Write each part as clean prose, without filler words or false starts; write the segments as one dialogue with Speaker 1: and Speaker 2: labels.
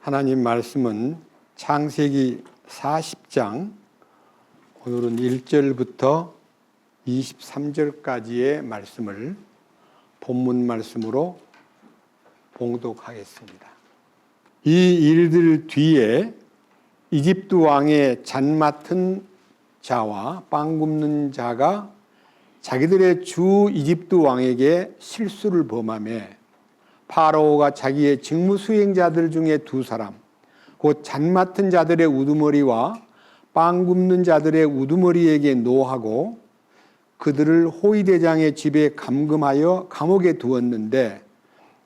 Speaker 1: 하나님 말씀은 창세기 40장 오늘은 1절부터 23절까지의 말씀을 본문 말씀으로 봉독하겠습니다. 이 일들 뒤에 이집트 왕의 잔 맡은 자와 빵 굽는 자가 자기들의 주 이집트 왕에게 실수를 범하며 파라오가 자기의 직무 수행자들 중에 두 사람, 곧 잔 맡은 자들의 우두머리와 빵 굽는 자들의 우두머리에게 노하고 그들을 호위대장의 집에 감금하여 감옥에 두었는데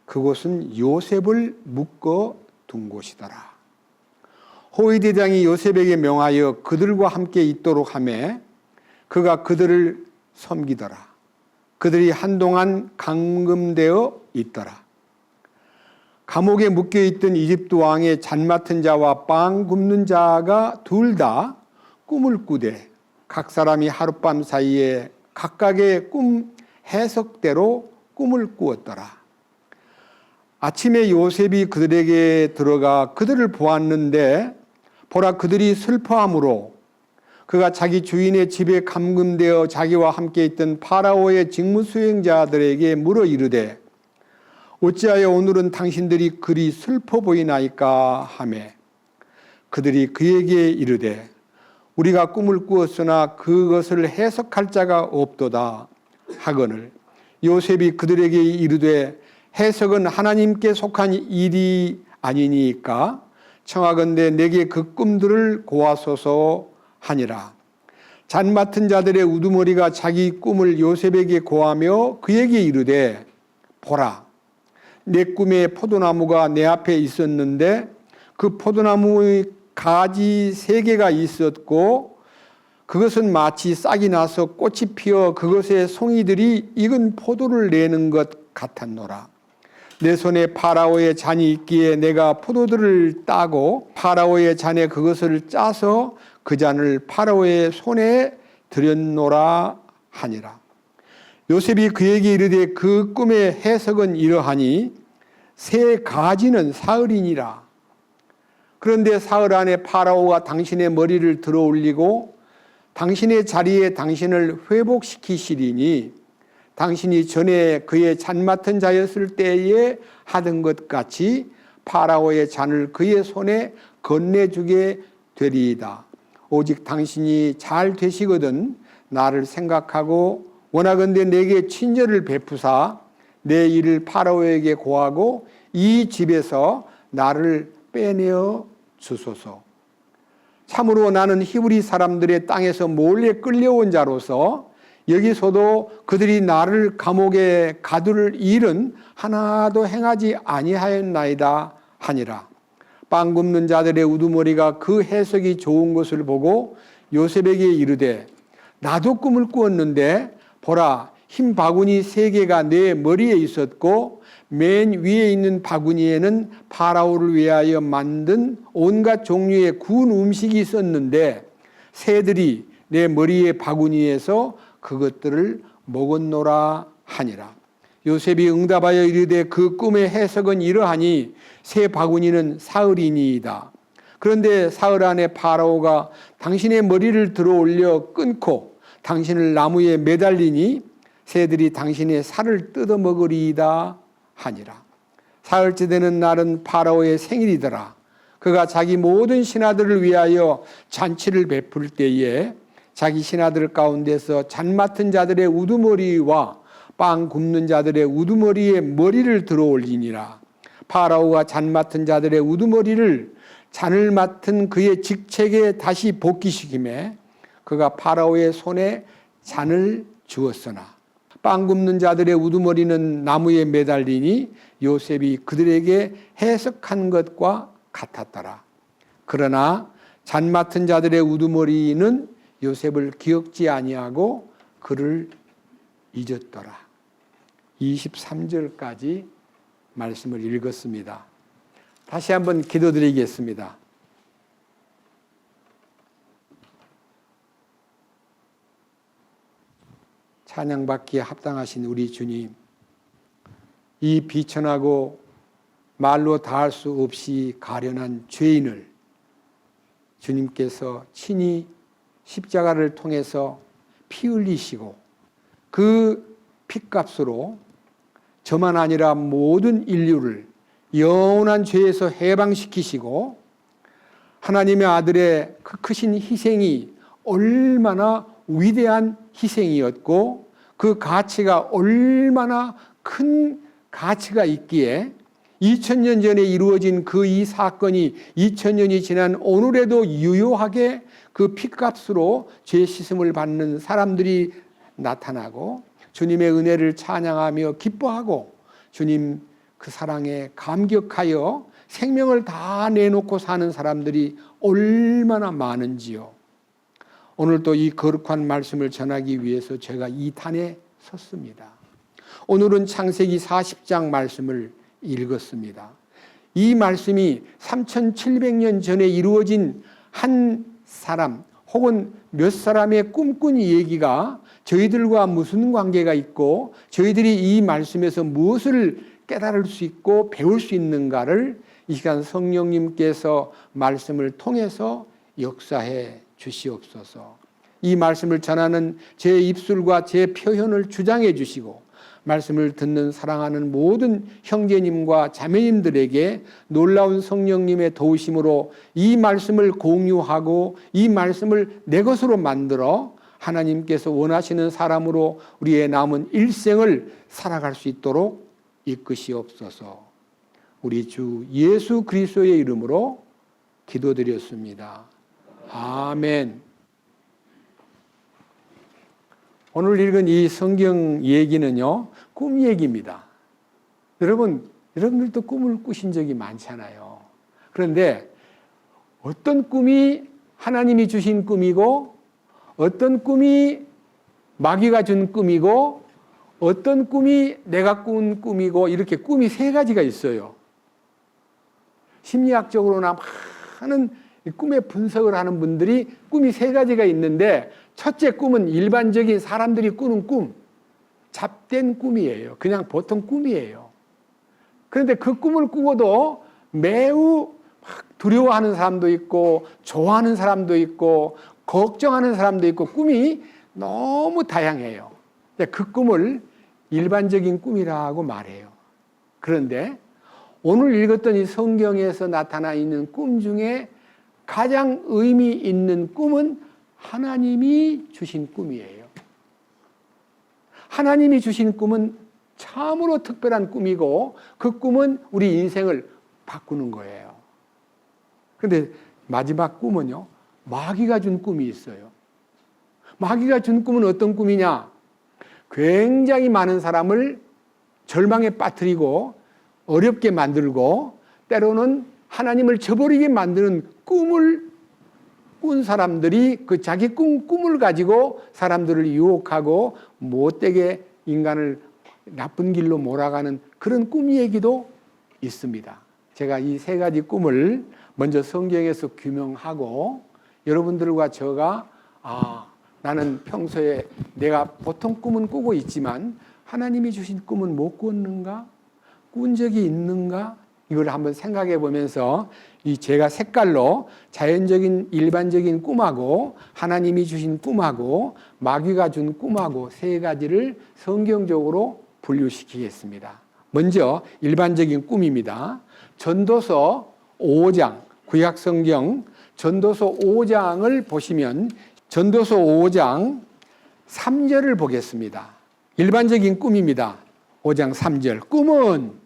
Speaker 1: 그곳은 요셉을 묶어 둔 곳이더라. 호위대장이 요셉에게 명하여 그들과 함께 있도록 하매 그가 그들을 섬기더라. 그들이 한동안 감금되어 있더라. 감옥에 묶여있던 이집트 왕의 잔 맡은 자와 빵 굽는 자가 둘 다 꿈을 꾸되 각 사람이 하룻밤 사이에 각각의 꿈 해석대로 꿈을 꾸었더라. 아침에 요셉이 그들에게 들어가 그들을 보았는데 보라 그들이 슬퍼함으로 그가 자기 주인의 집에 감금되어 자기와 함께 있던 파라오의 직무 수행자들에게 물어 이르되 어찌하여 오늘은 당신들이 그리 슬퍼 보이나이까 하매 그들이 그에게 이르되 우리가 꿈을 꾸었으나 그것을 해석할 자가 없도다 하거늘 요셉이 그들에게 이르되 해석은 하나님께 속한 일이 아니니까 청하건대 내게 그 꿈들을 고하소서 하니라. 잔 맡은 자들의 우두머리가 자기 꿈을 요셉에게 고하며 그에게 이르되 보라 내 꿈에 포도나무가 내 앞에 있었는데 그 포도나무의 가지 3개가 있었고 그것은 마치 싹이 나서 꽃이 피어 그것의 송이들이 익은 포도를 내는 것 같았노라. 내 손에 파라오의 잔이 있기에 내가 포도들을 따고 파라오의 잔에 그것을 짜서 그 잔을 파라오의 손에 들였노라 하니라. 요셉이 그에게 이르되 그 꿈의 해석은 이러하니 3가지는 사흘이니라. 그런데 사흘 안에 파라오가 당신의 머리를 들어 올리고 당신의 자리에 당신을 회복시키시리니 당신이 전에 그의 잔 맡은 자였을 때에 하던 것 같이 파라오의 잔을 그의 손에 건네주게 되리이다. 오직 당신이 잘 되시거든 나를 생각하고 원하건대 내게 친절을 베푸사 내 일을 파라오에게 고하고 이 집에서 나를 빼내어 주소서. 참으로 나는 히브리 사람들의 땅에서 몰래 끌려온 자로서 여기서도 그들이 나를 감옥에 가둘 일은 하나도 행하지 아니하였나이다 하니라. 빵 굽는 자들의 우두머리가 그 해석이 좋은 것을 보고 요셉에게 이르되 나도 꿈을 꾸었는데 보라 흰 바구니 3개가 내 머리에 있었고 맨 위에 있는 바구니에는 파라오를 위하여 만든 온갖 종류의 구운 음식이 있었는데 새들이 내 머리의 바구니에서 그것들을 먹었노라 하니라. 요셉이 응답하여 이르되 그 꿈의 해석은 이러하니 새 바구니는 사흘이니이다. 그런데 사흘 안에 파라오가 당신의 머리를 들어 올려 끊고 당신을 나무에 매달리니 새들이 당신의 살을 뜯어먹으리이다 하니라. 사흘째 되는 날은 파라오의 생일이더라. 그가 자기 모든 신하들을 위하여 잔치를 베풀 때에 자기 신하들 가운데서 잔 맡은 자들의 우두머리와 빵 굽는 자들의 우두머리에 머리를 들어 올리니라. 파라오가 잔 맡은 자들의 우두머리를 잔을 맡은 그의 직책에 다시 복귀시키매 그가 파라오의 손에 잔을 주었으나 빵 굽는 자들의 우두머리는 나무에 매달리니 요셉이 그들에게 해석한 것과 같았더라. 그러나 잔 맡은 자들의 우두머리는 요셉을 기억지 아니하고 그를 잊었더라. 23절까지 말씀을 읽었습니다. 다시 한번 기도드리겠습니다. 찬양받기에 합당하신 우리 주님, 이 비천하고 말로 다할 수 없이 가련한 죄인을 주님께서 친히 십자가를 통해서 피 흘리시고 그 피값으로 저만 아니라 모든 인류를 영원한 죄에서 해방시키시고 하나님의 아들의 그 크신 희생이 얼마나 위대한 희생이었고 그 가치가 얼마나 큰 가치가 있기에 2000년 전에 이루어진 그 이 사건이 2000년이 지난 오늘에도 유효하게 그 피값으로 죄 씻음을 받는 사람들이 나타나고 주님의 은혜를 찬양하며 기뻐하고 주님 그 사랑에 감격하여 생명을 다 내놓고 사는 사람들이 얼마나 많은지요. 오늘 또 이 거룩한 말씀을 전하기 위해서 제가 이 단에 섰습니다. 오늘은 창세기 40장 말씀을 읽었습니다. 이 말씀이 3700년 전에 이루어진 한 사람 혹은 몇 사람의 꿈꾼 얘기가 저희들과 무슨 관계가 있고 저희들이 이 말씀에서 무엇을 깨달을 수 있고 배울 수 있는가를 이 시간 성령님께서 말씀을 통해서 역사해 주시옵소서. 이 말씀을 전하는 제 입술과 제 표현을 주장해 주시고 말씀을 듣는 사랑하는 모든 형제님과 자매님들에게 놀라운 성령님의 도우심으로 이 말씀을 공유하고 이 말씀을 내 것으로 만들어 하나님께서 원하시는 사람으로 우리의 남은 일생을 살아갈 수 있도록 이끄시옵소서. 우리 주 예수 그리스도의 이름으로 기도드렸습니다. 아멘. 오늘 읽은 이 성경 얘기는요, 꿈 얘기입니다. 여러분들도 꿈을 꾸신 적이 많잖아요. 그런데 어떤 꿈이 하나님이 주신 꿈이고, 어떤 꿈이 마귀가 준 꿈이고, 어떤 꿈이 내가 꾼 꿈이고, 이렇게 꿈이 세 가지가 있어요. 심리학적으로나 많은 꿈의 분석을 하는 분들이 꿈이 세 가지가 있는데, 첫째 꿈은 일반적인 사람들이 꾸는 꿈, 잡된 꿈이에요. 그냥 보통 꿈이에요. 그런데 그 꿈을 꾸고도 매우 두려워하는 사람도 있고 좋아하는 사람도 있고 걱정하는 사람도 있고 꿈이 너무 다양해요. 그 꿈을 일반적인 꿈이라고 말해요. 그런데 오늘 읽었던 이 성경에서 나타나 있는 꿈 중에 가장 의미 있는 꿈은 하나님이 주신 꿈이에요. 하나님이 주신 꿈은 참으로 특별한 꿈이고 그 꿈은 우리 인생을 바꾸는 거예요. 그런데 마지막 꿈은요, 마귀가 준 꿈이 있어요. 마귀가 준 꿈은 어떤 꿈이냐? 굉장히 많은 사람을 절망에 빠뜨리고 어렵게 만들고 때로는 하나님을 저버리게 만드는 꿈을 꾼 사람들이 그 자기 꿈을 가지고 사람들을 유혹하고 못되게 인간을 나쁜 길로 몰아가는 그런 꿈 얘기도 있습니다. 제가 이 세 가지 꿈을 먼저 성경에서 규명하고 여러분들과 제가 나는 평소에 내가 보통 꿈은 꾸고 있지만 하나님이 주신 꿈은 못 꿨는가? 꾼 적이 있는가? 이걸 한번 생각해 보면서 이 제가 색깔로 자연적인 일반적인 꿈하고 하나님이 주신 꿈하고 마귀가 준 꿈하고 세 가지를 성경적으로 분류시키겠습니다. 먼저 일반적인 꿈입니다. 전도서 5장, 구약성경 전도서 5장을 보시면 전도서 5장 3절을 보겠습니다. 일반적인 꿈입니다. 5장 3절. 꿈은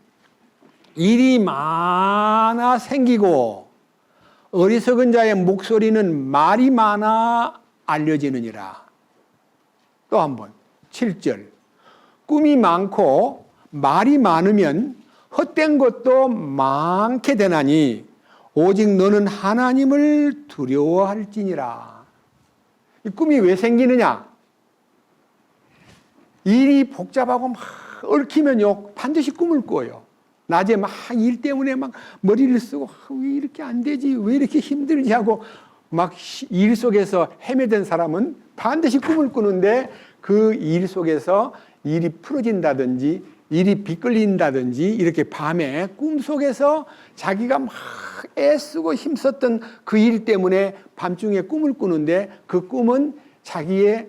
Speaker 1: 일이 많아 생기고 어리석은 자의 목소리는 말이 많아 알려지느니라. 또 한 번 7절. 꿈이 많고 말이 많으면 헛된 것도 많게 되나니 오직 너는 하나님을 두려워할지니라. 이 꿈이 왜 생기느냐? 일이 복잡하고 막 얽히면요 반드시 꿈을 꿔요. 낮에 막 일 때문에 막 머리를 쓰고 왜 이렇게 안 되지? 왜 이렇게 힘들지? 하고 막 일 속에서 헤매던 사람은 반드시 꿈을 꾸는데 그 일 속에서 일이 풀어진다든지 일이 비끌린다든지 이렇게 밤에 꿈속에서 자기가 막 애쓰고 힘썼던 그 일 때문에 밤중에 꿈을 꾸는데 그 꿈은 자기의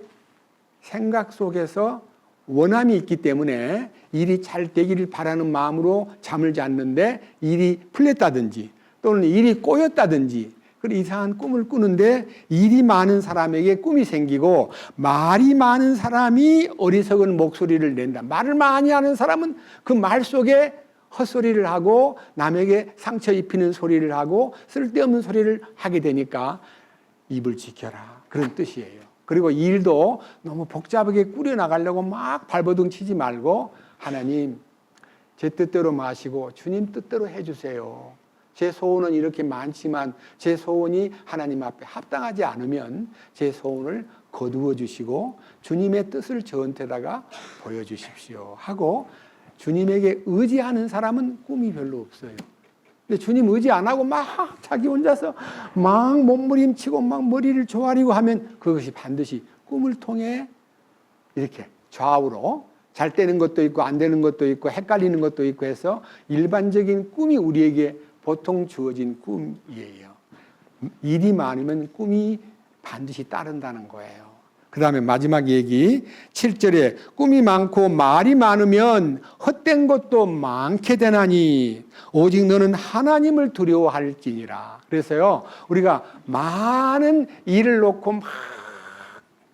Speaker 1: 생각 속에서 원함이 있기 때문에 일이 잘 되기를 바라는 마음으로 잠을 잤는데 일이 풀렸다든지 또는 일이 꼬였다든지 그런 이상한 꿈을 꾸는데 일이 많은 사람에게 꿈이 생기고 말이 많은 사람이 어리석은 목소리를 낸다. 말을 많이 하는 사람은 그 말 속에 헛소리를 하고 남에게 상처 입히는 소리를 하고 쓸데없는 소리를 하게 되니까 입을 지켜라. 그런 뜻이에요. 그리고 일도 너무 복잡하게 꾸려나가려고 막 발버둥 치지 말고 하나님 제 뜻대로 마시고 주님 뜻대로 해주세요. 제 소원은 이렇게 많지만 제 소원이 하나님 앞에 합당하지 않으면 제 소원을 거두어 주시고 주님의 뜻을 저한테다가 보여주십시오 하고 주님에게 의지하는 사람은 꿈이 별로 없어요. 근데 주님 의지 안 하고 막 자기 혼자서 막 몸부림치고 막 머리를 조아리고 하면 그것이 반드시 꿈을 통해 이렇게 좌우로 잘 되는 것도 있고 안 되는 것도 있고 헷갈리는 것도 있고 해서 일반적인 꿈이 우리에게 보통 주어진 꿈이에요. 일이 많으면 꿈이 반드시 따른다는 거예요. 그 다음에 마지막 얘기 7절에 꿈이 많고 말이 많으면 헛된 것도 많게 되나니 오직 너는 하나님을 두려워할지니라. 그래서요 우리가 많은 일을 놓고 막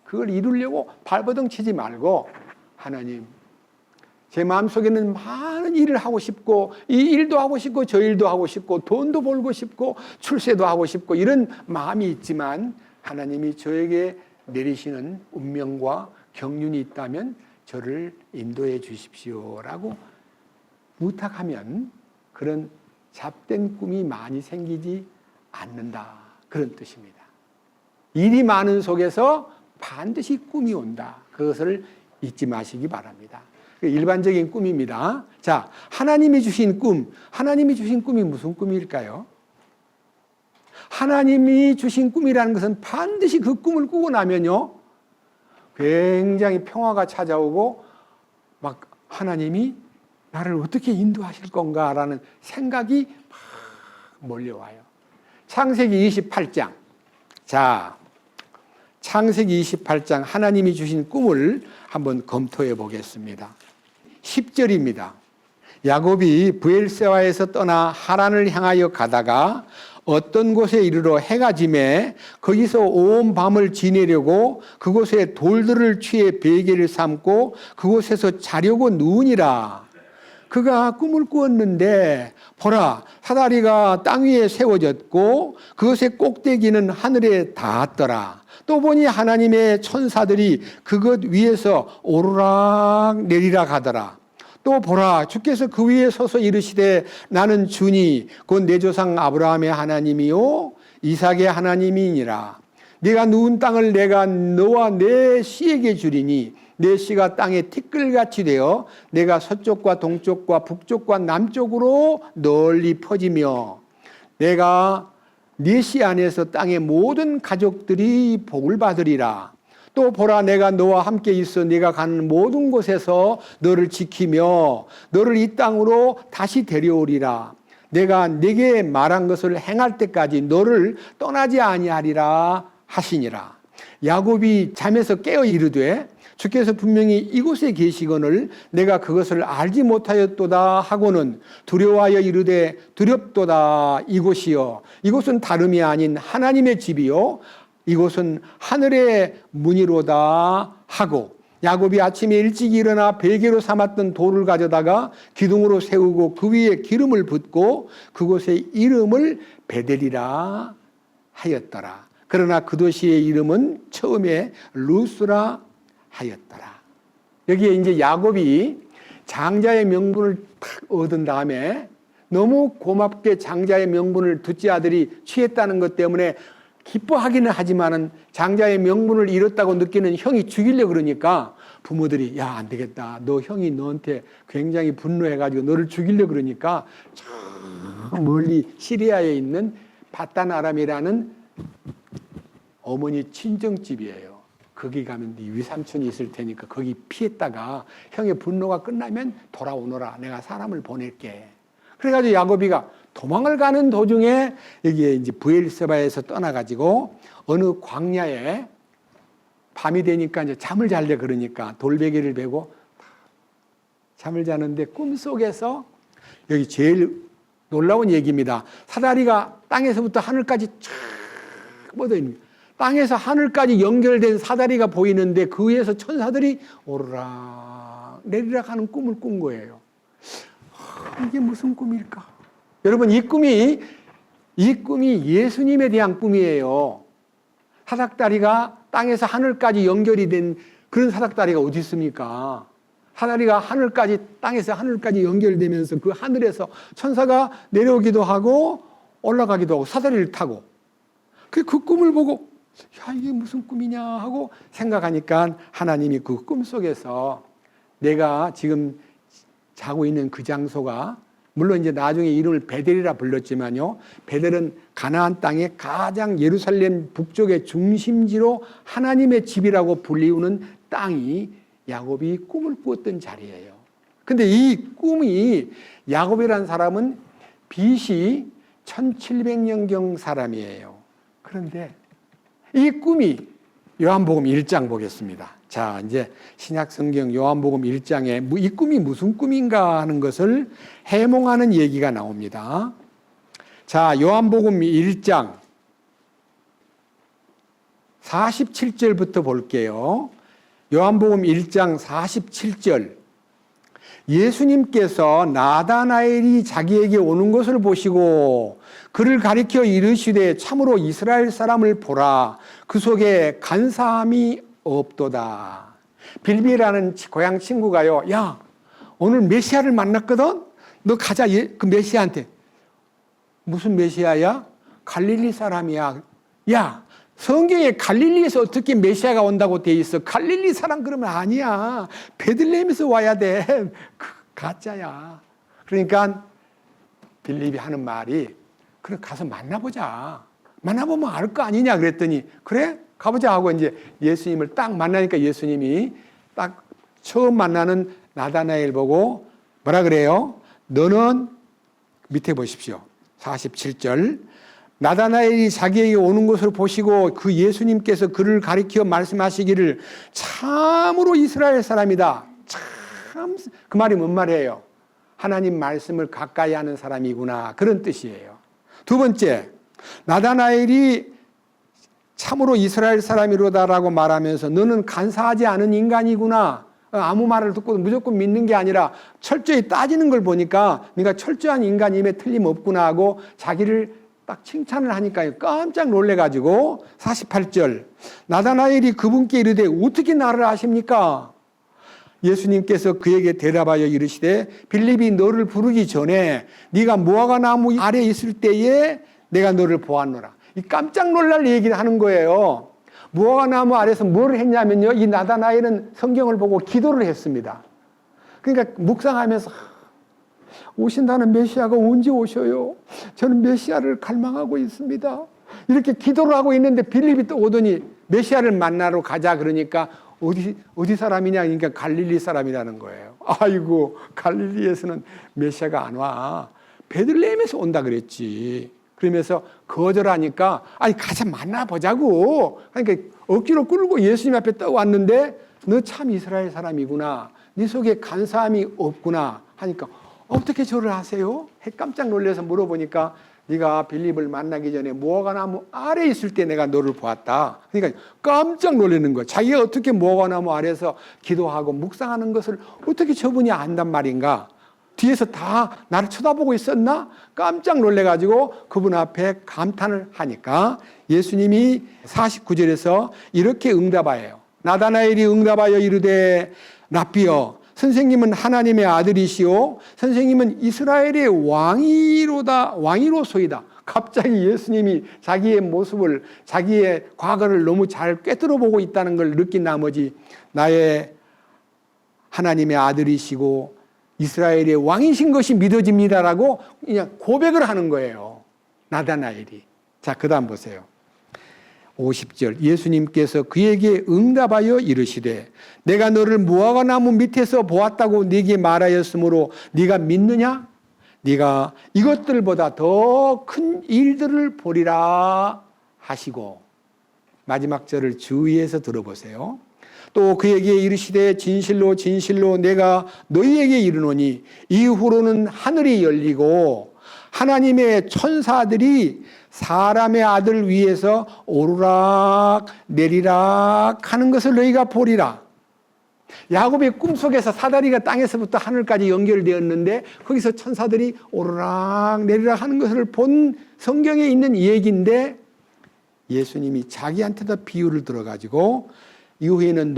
Speaker 1: 그걸 이루려고 발버둥 치지 말고 하나님 제 마음속에는 많은 일을 하고 싶고 이 일도 하고 싶고 저 일도 하고 싶고 돈도 벌고 싶고 출세도 하고 싶고 이런 마음이 있지만 하나님이 저에게 내리시는 운명과 경륜이 있다면 저를 인도해 주십시오라고 부탁하면 그런 잡된 꿈이 많이 생기지 않는다. 그런 뜻입니다. 일이 많은 속에서 반드시 꿈이 온다. 그것을 잊지 마시기 바랍니다. 일반적인 꿈입니다. 자, 하나님이 주신 꿈. 하나님이 주신 꿈이 무슨 꿈일까요? 하나님이 주신 꿈이라는 것은 반드시 그 꿈을 꾸고 나면요 굉장히 평화가 찾아오고 막 하나님이 나를 어떻게 인도하실 건가라는 생각이 막 몰려와요. 창세기 28장. 자, 창세기 28장 하나님이 주신 꿈을 한번 검토해 보겠습니다. 10절입니다. 야곱이 브엘세바에서 떠나 하란을 향하여 가다가 어떤 곳에 이르러 해가 지매 거기서 온 밤을 지내려고 그곳에 돌들을 취해 베개를 삼고 그곳에서 자려고 누우니라. 그가 꿈을 꾸었는데 보라 사다리가 땅 위에 세워졌고 그것의 꼭대기는 하늘에 닿았더라. 또 보니 하나님의 천사들이 그것 위에서 오르락 내리락 하더라. 또 보라 주께서 그 위에 서서 이르시되 나는 주니 곧 내 조상 아브라함의 하나님이요 이삭의 하나님이니라. 네가 누운 땅을 내가 너와 내 씨에게 주리니 내 씨가 땅에 티끌같이 되어 내가 서쪽과 동쪽과 북쪽과 남쪽으로 널리 퍼지며 내가 네 씨 안에서 땅의 모든 가족들이 복을 받으리라. 또 보라 내가 너와 함께 있어 네가 가는 모든 곳에서 너를 지키며 너를 이 땅으로 다시 데려오리라. 내가 네게 말한 것을 행할 때까지 너를 떠나지 아니하리라 하시니라. 야곱이 잠에서 깨어 이르되 주께서 분명히 이곳에 계시거늘 내가 그것을 알지 못하였도다 하고는 두려워하여 이르되 두렵도다. 이곳이요 이곳은 다름이 아닌 하나님의 집이요 이곳은 하늘의 문이로다 하고 야곱이 아침에 일찍 일어나 베개로 삼았던 돌을 가져다가 기둥으로 세우고 그 위에 기름을 붓고 그곳의 이름을 베델이라 하였더라. 그러나 그 도시의 이름은 처음에 루스라 하였더라. 여기에 이제 야곱이 장자의 명분을 탁 얻은 다음에 너무 고맙게 장자의 명분을 둘째 아들이 취했다는 것 때문에 기뻐하기는 하지만은 장자의 명분을 잃었다고 느끼는 형이 죽이려고 그러니까 부모들이 야, 안 되겠다. 너 형이 너한테 굉장히 분노해가지고 너를 죽이려고 그러니까 저 멀리 시리아에 있는 바단 아람이라는 어머니 친정집이에요. 거기 가면 네 위삼촌이 있을 테니까 거기 피했다가 형의 분노가 끝나면 돌아오너라. 내가 사람을 보낼게. 그래가지고 야곱이가 도망을 가는 도중에 여기에 이제 브엘세바에서 떠나가지고 어느 광야에 밤이 되니까 이제 잠을 잘래 그러니까 돌베개를 베고 잠을 자는데 꿈속에서 여기 제일 놀라운 얘기입니다. 사다리가 땅에서부터 하늘까지 쫙 뻗어 있는 거예요. 땅에서 하늘까지 연결된 사다리가 보이는데 그 위에서 천사들이 오르락 내리락 하는 꿈을 꾼 거예요. 이게 무슨 꿈일까? 여러분, 이 꿈이 예수님에 대한 꿈이에요. 사닥다리가 땅에서 하늘까지 연결이 된 그런 사닥다리가 어디 있습니까? 사다리가 하늘까지, 땅에서 하늘까지 연결되면서 그 하늘에서 천사가 내려오기도 하고 올라가기도 하고 사다리를 타고 그 꿈을 보고 야, 이게 무슨 꿈이냐 하고 생각하니까 하나님이 그 꿈 속에서 내가 지금 자고 있는 그 장소가 물론 이제 나중에 이름을 베델이라 불렀지만요. 베델은 가나안 땅의 가장 예루살렘 북쪽의 중심지로 하나님의 집이라고 불리우는 땅이 야곱이 꿈을 꾸었던 자리예요. 근데 이 꿈이 야곱이라는 사람은 BC 1700년경 사람이에요. 그런데 이 꿈이 요한복음 1장 보겠습니다. 자, 이제 신약성경 요한복음 1장에 이 꿈이 무슨 꿈인가 하는 것을 해몽하는 얘기가 나옵니다. 자, 요한복음 1장 47절부터 볼게요. 요한복음 1장 47절. 예수님께서 나다나엘이 자기에게 오는 것을 보시고 그를 가리켜 이르시되 참으로 이스라엘 사람을 보라. 그 속에 간사함이 없도다. 빌비라는 고향 친구가요. 야, 오늘 메시아를 만났거든? 너 가자. 그 메시아한테. 무슨 메시아야? 갈릴리 사람이야. 야, 성경에 갈릴리에서 어떻게 메시아가 온다고 돼 있어? 갈릴리 사람 그러면 아니야. 베들레헴에서 와야 돼. 가짜야. 그러니까 빌립이 하는 말이 그래 가서 만나보자. 만나보면 알 거 아니냐 그랬더니 그래? 가보자 하고 이제 예수님을 딱 만나니까 예수님이 딱 처음 만나는 나다나엘 보고 뭐라 그래요? 너는 밑에 보십시오. 47절. 나다나엘이 자기에게 오는 것을 보시고 그 예수님께서 그를 가리켜 말씀하시기를 참으로 이스라엘 사람이다. 참, 그 말이 뭔 말이에요? 하나님 말씀을 가까이 하는 사람이구나. 그런 뜻이에요. 두 번째, 나다나엘이 참으로 이스라엘 사람이로다라고 말하면서 너는 간사하지 않은 인간이구나. 아무 말을 듣고 무조건 믿는 게 아니라 철저히 따지는 걸 보니까 네가 철저한 인간임에 틀림없구나 하고 자기를 딱 칭찬을 하니까 깜짝 놀래가지고 48절 나다나엘이 그분께 이르되 어떻게 나를 아십니까? 예수님께서 그에게 대답하여 이르시되 빌립이 너를 부르기 전에 네가 무화과 나무 아래 있을 때에 내가 너를 보았노라. 이 깜짝 놀랄 얘기를 하는 거예요. 무화과 나무 아래서 뭘 했냐면요. 이 나다나엘은 성경을 보고 기도를 했습니다. 그러니까 묵상하면서 오신다는 메시아가 언제 오셔요? 저는 메시아를 갈망하고 있습니다. 이렇게 기도를 하고 있는데 빌립이 또 오더니 메시아를 만나러 가자 그러니까 어디 사람이냐 그러니까 갈릴리 사람이라는 거예요. 아이고 갈릴리에서는 메시아가 안 와. 베들레헴에서 온다 그랬지. 그러면서 거절하니까 아니 가자 만나보자고. 그러니까 억지로 끌고 예수님 앞에 떠왔는데 너 참 이스라엘 사람이구나. 네 속에 간사함이 없구나 하니까 어떻게 저를 아세요? 깜짝 놀라서 물어보니까 네가 빌립을 만나기 전에 무화과나무 아래 있을 때 내가 너를 보았다. 그러니까 깜짝 놀라는 거야. 자기가 어떻게 무화과나무 아래에서 기도하고 묵상하는 것을 어떻게 저분이 안단 말인가? 뒤에서 다 나를 쳐다보고 있었나? 깜짝 놀래가지고 그분 앞에 감탄을 하니까 예수님이 49절에서 이렇게 응답하여요. 나다나엘이 응답하여 이르되 라삐여 선생님은 하나님의 아들이시오 선생님은 이스라엘의 왕이로소이다. 갑자기 예수님이 자기의 모습을 자기의 과거를 너무 잘 꿰뚫어 보고 있다는 걸 느낀 나머지 나의 하나님의 아들이시고 이스라엘의 왕이신 것이 믿어집니다라고 그냥 고백을 하는 거예요. 나다나엘이. 자, 그 다음 보세요. 50절 예수님께서 그에게 응답하여 이르시되 내가 너를 무화과나무 밑에서 보았다고 네게 말하였으므로 네가 믿느냐? 네가 이것들보다 더 큰 일들을 보리라 하시고, 마지막 절을 주의해서 들어보세요. 또 그에게 이르시되 진실로 진실로 내가 너희에게 이르노니 이후로는 하늘이 열리고 하나님의 천사들이 사람의 아들 위에서 오르락 내리락 하는 것을 너희가 보리라. 야곱의 꿈속에서 사다리가 땅에서부터 하늘까지 연결되었는데 거기서 천사들이 오르락 내리락 하는 것을 본 성경에 있는 얘기인데, 예수님이 자기한테다 비유를 들어가지고 이후에는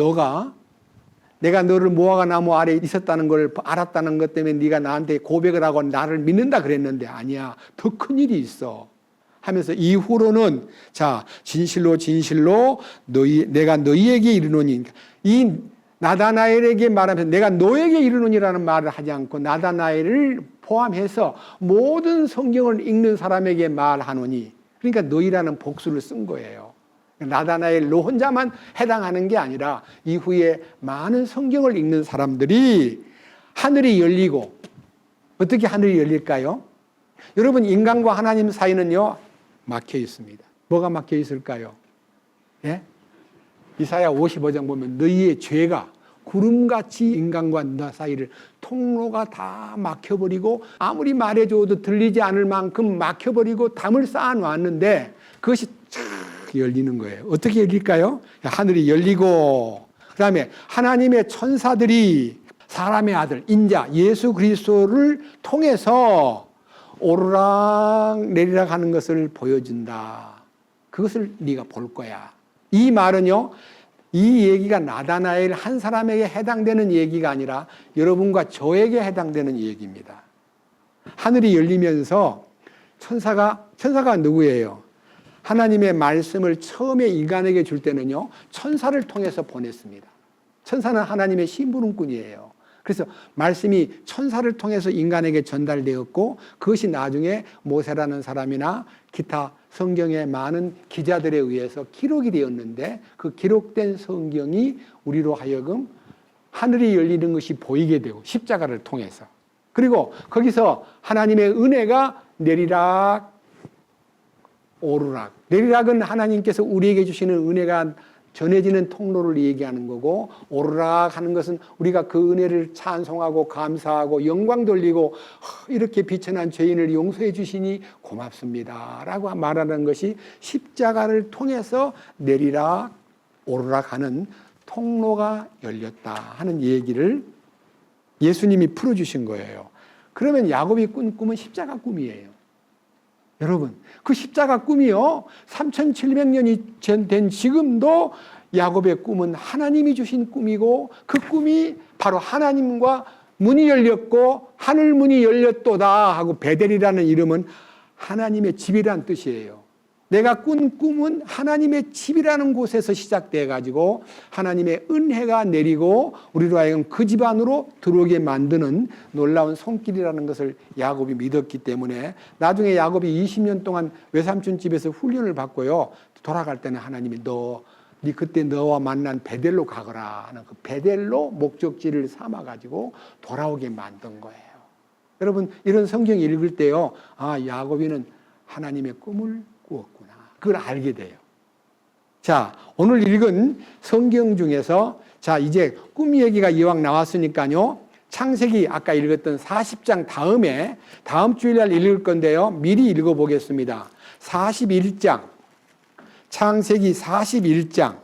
Speaker 1: 내가 너를 무화과나무 아래에 있었다는 걸 알았다는 것 때문에 네가 나한테 고백을 하고 나를 믿는다 그랬는데 아니야, 더 큰 일이 있어 하면서 이후로는 자 진실로 진실로 내가 너희에게 이르노니, 이 나다나엘에게 말하면서 내가 너에게 이르노니라는 말을 하지 않고 나다나엘을 포함해서 모든 성경을 읽는 사람에게 말하노니, 그러니까 너희라는 복수를 쓴 거예요. 나다나엘 너 혼자만 해당하는 게 아니라 이후에 많은 성경을 읽는 사람들이 하늘이 열리고, 어떻게 하늘이 열릴까요? 여러분, 인간과 하나님 사이는요 막혀 있습니다. 뭐가 막혀 있을까요? 예? 이사야 55장 보면 너희의 죄가 구름같이 인간과 나 사이를 통로가 다 막혀버리고 아무리 말해줘도 들리지 않을 만큼 막혀버리고 담을 쌓아놨는데 그것이 쫙 열리는 거예요. 어떻게 열릴까요? 하늘이 열리고, 그 다음에 하나님의 천사들이 사람의 아들 인자 예수 그리스도를 통해서 오르락 내리락 하는 것을 보여준다. 그것을 네가 볼 거야. 이 말은요, 이 얘기가 나다나엘 한 사람에게 해당되는 얘기가 아니라 여러분과 저에게 해당되는 얘기입니다. 하늘이 열리면서 천사가 누구예요? 하나님의 말씀을 처음에 인간에게 줄 때는요 천사를 통해서 보냈습니다. 천사는 하나님의 심부름꾼이에요. 그래서 말씀이 천사를 통해서 인간에게 전달되었고, 그것이 나중에 모세라는 사람이나 기타 성경의 많은 기자들에 의해서 기록이 되었는데, 그 기록된 성경이 우리로 하여금 하늘이 열리는 것이 보이게 되고, 십자가를 통해서, 그리고 거기서 하나님의 은혜가 내리락 오르락, 내리락은 하나님께서 우리에게 주시는 은혜가 전해지는 통로를 얘기하는 거고, 오르락 하는 것은 우리가 그 은혜를 찬송하고 감사하고 영광 돌리고 이렇게 비천한 죄인을 용서해 주시니 고맙습니다 라고 말하는 것이 십자가를 통해서 내리락 오르락 하는 통로가 열렸다 하는 얘기를 예수님이 풀어주신 거예요. 그러면 야곱이 꾼 꿈은 십자가 꿈이에요. 여러분, 그 십자가 꿈이요 3700년이 된 지금도 야곱의 꿈은 하나님이 주신 꿈이고, 그 꿈이 바로 하나님과 문이 열렸고 하늘 문이 열렸도다 하고, 베델이라는 이름은 하나님의 집이란 뜻이에요. 내가 꾼 꿈은 하나님의 집이라는 곳에서 시작돼 가지고 하나님의 은혜가 내리고 우리로 하여금 그 집 안으로 들어오게 만드는 놀라운 손길이라는 것을 야곱이 믿었기 때문에 나중에 야곱이 20년 동안 외삼촌 집에서 훈련을 받고요, 돌아갈 때는 하나님이 네 그때 너와 만난 베델로 가거라 하는 그 베델로 목적지를 삼아 가지고 돌아오게 만든 거예요. 여러분, 이런 성경 읽을 때요, 아, 야곱이는 하나님의 꿈을 꾸었구나, 그걸 알게 돼요. 자, 오늘 읽은 성경 중에서 자 이제 꿈 얘기가 이왕 나왔으니까요, 창세기 아까 읽었던 40장 다음 주일날 읽을 건데요, 미리 읽어보겠습니다. 41장, 창세기 41장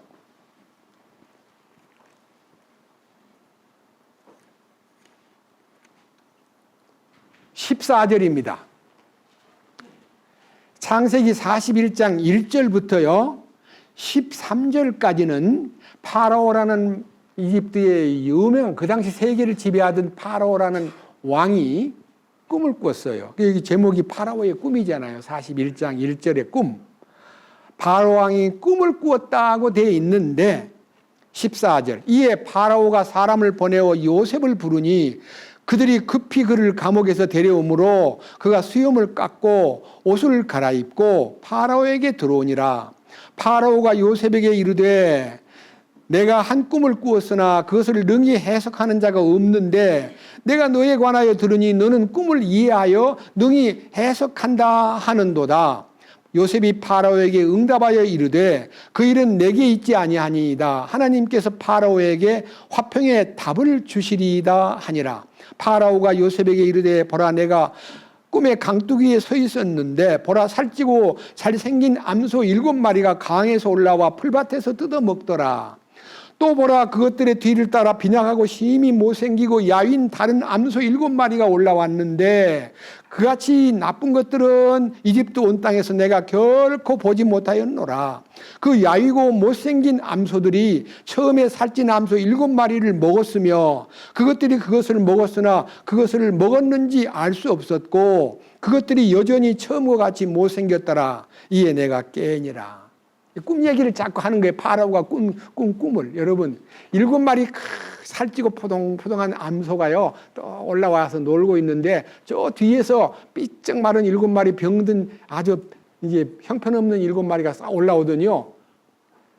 Speaker 1: 14절입니다. 창세기 41장 1절부터요 13절까지는 파라오라는 이집트의 유명한, 그 당시 세계를 지배하던 파라오라는 왕이 꿈을 꿨어요. 여기 제목이 파라오의 꿈이잖아요. 41장 1절의 꿈. 파라오 왕이 꿈을 꾸었다고 되어 있는데 14절, 이에 파라오가 사람을 보내어 요셉을 부르니 그들이 급히 그를 감옥에서 데려오므로 그가 수염을 깎고 옷을 갈아입고 파라오에게 들어오니라. 파라오가 요셉에게 이르되 내가 한 꿈을 꾸었으나 그것을 능히 해석하는 자가 없는데 내가 너에 관하여 들으니 너는 꿈을 이해하여 능히 해석한다 하는도다. 요셉이 파라오에게 응답하여 이르되 그 일은 내게 있지 아니하니이다. 하나님께서 파라오에게 화평의 답을 주시리이다 하니라. 파라오가 요셉에게 이르되 보라 내가 꿈에 강둑이에 서 있었는데 보라 살찌고 잘생긴 암소 7마리가 강에서 올라와 풀밭에서 뜯어먹더라. 또 보라 그것들의 뒤를 따라 빈약하고 심히 못생기고 야윈 다른 암소 7마리가 올라왔는데 그같이 나쁜 것들은 이집트 온 땅에서 내가 결코 보지 못하였노라. 그 야위고 못생긴 암소들이 처음에 살찐 암소 7마리를 먹었으며 그것들이 그것을 먹었으나 그것을 먹었는지 알 수 없었고 그것들이 여전히 처음과 같이 못생겼더라. 이에 내가 깨니라. 꿈 얘기를 자꾸 하는 거예요. 파라오가 꿈을. 여러분 7마리 살찌고 포동포동한 암소가요 또 올라와서 놀고 있는데 저 뒤에서 삐쩍 마른 7마리 병든 아주 이제 형편없는 7마리가 싹 올라오더니요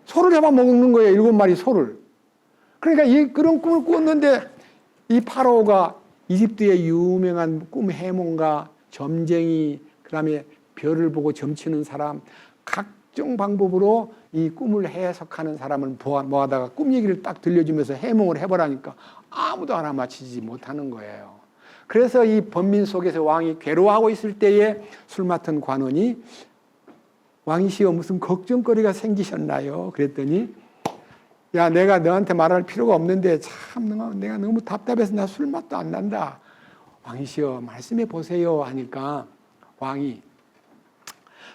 Speaker 1: 소를 잡아먹는 거예요. 7마리 소를. 그러니까 그런 꿈을 꾸었는데 이 파라오가 이집트의 유명한 꿈 해몽가, 점쟁이, 그 다음에 별을 보고 점치는 사람, 각종 방법으로 이 꿈을 해석하는 사람을 모아다가 꿈 얘기를 딱 들려주면서 해몽을 해보라니까 아무도 알아맞히지 못하는 거예요. 그래서 이 번민 속에서 왕이 괴로워하고 있을 때에 술 맡은 관원이 왕이시여 무슨 걱정거리가 생기셨나요? 그랬더니 야 내가 너한테 말할 필요가 없는데 참 내가 너무 답답해서 나 술 맛도 안 난다. 왕이시여 말씀해 보세요 하니까 왕이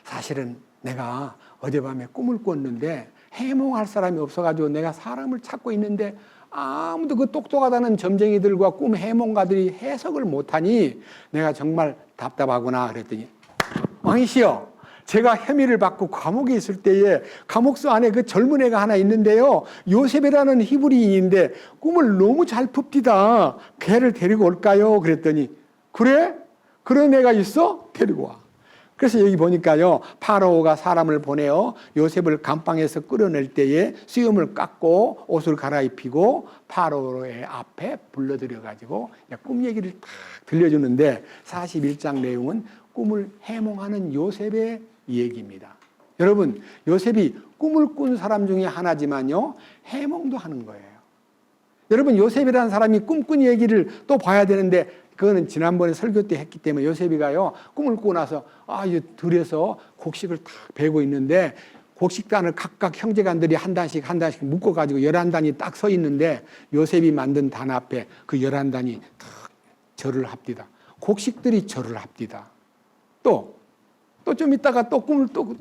Speaker 1: 사실은 내가 어젯밤에 꿈을 꿨는데 해몽할 사람이 없어가지고 내가 사람을 찾고 있는데 아무도 그 똑똑하다는 점쟁이들과 꿈 해몽가들이 해석을 못하니 내가 정말 답답하구나 그랬더니 왕이시여 제가 혐의를 받고 감옥에 있을 때에 감옥소 안에 그 젊은 애가 하나 있는데요 요셉이라는 히브리인인데 꿈을 너무 잘 풉디다. 걔를 데리고 올까요? 그랬더니 그래? 그런 애가 있어? 데리고 와. 그래서 여기 보니까요 파라오가 사람을 보내어 요셉을 감방에서 끌어낼 때에 수염을 깎고 옷을 갈아입히고 파라오의 앞에 불러들여 가지고 꿈 얘기를 딱 들려주는데 41장 내용은 꿈을 해몽하는 요셉의 얘기입니다. 여러분 요셉이 꿈을 꾼 사람 중에 하나지만요 해몽도 하는 거예요. 여러분 요셉이라는 사람이 꿈꾼 얘기를 또 봐야 되는데 그거는 지난번에 설교 때 했기 때문에 요셉이가요 꿈을 꾸고 나서 이 들에서 곡식을 탁 베고 있는데 곡식단을 각각 형제간들이 한 단씩 묶어가지고 11단이 딱 서 있는데 요셉이 만든 단 앞에 그 11단이 탁 절을 합디다. 곡식들이 절을 합디다. 또 좀 있다가 또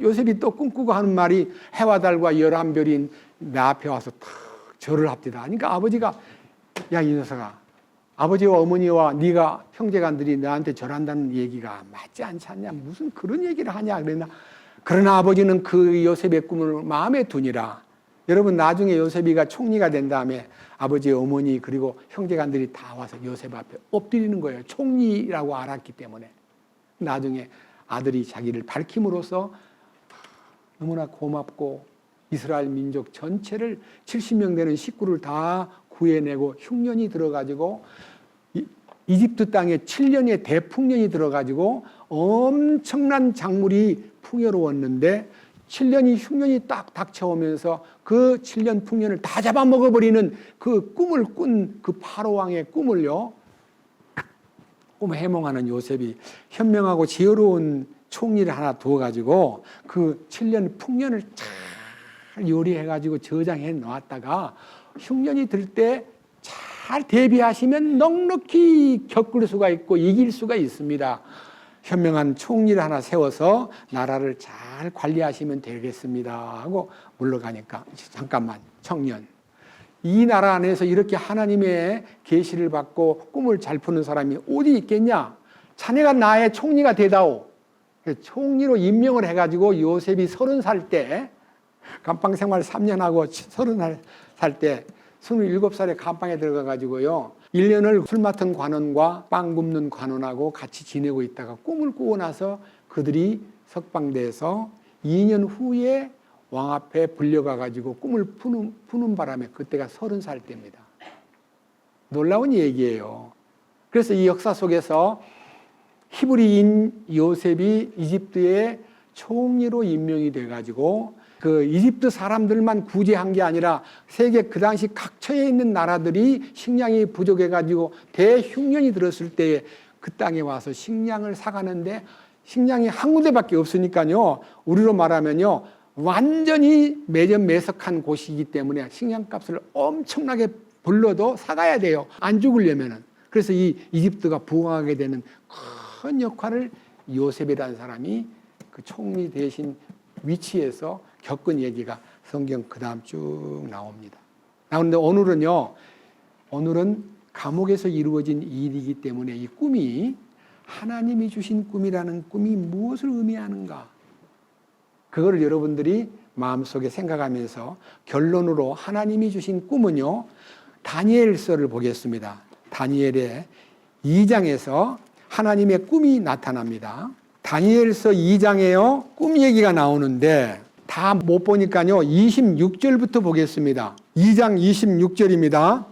Speaker 1: 요셉이 또 꿈꾸고 하는 말이 해와 달과 11별이 내 앞에 와서 탁 절을 합디다. 그러니까 아버지가 야 이 녀석아 아버지와 어머니와 네가 형제간들이 너한테 절한다는 얘기가 맞지 않지 않냐 무슨 그런 얘기를 하냐 그랬나. 그러나 아버지는 그 요셉의 꿈을 마음에 두니라. 여러분 나중에 요셉이가 총리가 된 다음에 아버지 어머니 그리고 형제간들이 다 와서 요셉 앞에 엎드리는 거예요. 총리라고 알았기 때문에. 나중에 아들이 자기를 밝힘으로써 너무나 고맙고 이스라엘 민족 전체를 70명 되는 식구를 다 구해내고 흉년이 들어가지고 이집트 땅에 7년의 대풍년이 들어가지고 엄청난 작물이 풍요로웠는데 7년이 흉년이 딱 닥쳐오면서 그 7년 풍년을 다 잡아먹어버리는 그 꿈을 꾼 그 파로왕의 꿈을요 꿈 해몽하는 요셉이 현명하고 지혜로운 총리를 하나 두어가지고 그 7년 풍년을 잘 요리해가지고 저장해 놓았다가 흉년이 들 때 잘 대비하시면 넉넉히 겪을 수가 있고 이길 수가 있습니다. 현명한 총리를 하나 세워서 나라를 잘 관리하시면 되겠습니다 하고 물러가니까 잠깐만 청년 이 나라 안에서 이렇게 하나님의 계시를 받고 꿈을 잘 푸는 사람이 어디 있겠냐. 자네가 나의 총리가 되다오. 총리로 임명을 해가지고 요셉이 30살 때 감방 생활 3년 하고 30살 때 27살에 감방에 들어가가지고요 1년을 술 맡은 관원과 빵 굽는 관원하고 같이 지내고 있다가 꿈을 꾸고 나서 그들이 석방돼서 2년 후에 왕 앞에 불려가가지고 꿈을 푸는 바람에 그때가 30살 때입니다. 놀라운 얘기예요. 그래서 이 역사 속에서 히브리인 요셉이 이집트의 총리로 임명이 돼가지고 그 이집트 사람들만 구제한 게 아니라 세계 그 당시 각처에 있는 나라들이 식량이 부족해가지고 대흉년이 들었을 때에 그 땅에 와서 식량을 사가는데 식량이 한 군데밖에 없으니까요. 우리로 말하면요. 완전히 매점매석한 곳이기 때문에 식량값을 엄청나게 불러도 사가야 돼요. 안 죽으려면은. 그래서 이 이집트가 부흥하게 되는 큰 역할을 요셉이라는 사람이 그 총리 대신 위치에서 겪은 얘기가 성경 그 다음 쭉 나옵니다. 나오는데 오늘은 감옥에서 이루어진 일이기 때문에 이 꿈이 하나님이 주신 꿈이라는 꿈이 무엇을 의미하는가? 그거를 여러분들이 마음속에 생각하면서 결론으로 하나님이 주신 꿈은요. 다니엘서를 보겠습니다. 다니엘의 2장에서 하나님의 꿈이 나타납니다. 다니엘서 2장에요. 꿈 얘기가 나오는데 다 못 보니까요. 26절부터 보겠습니다. 2장 26절입니다.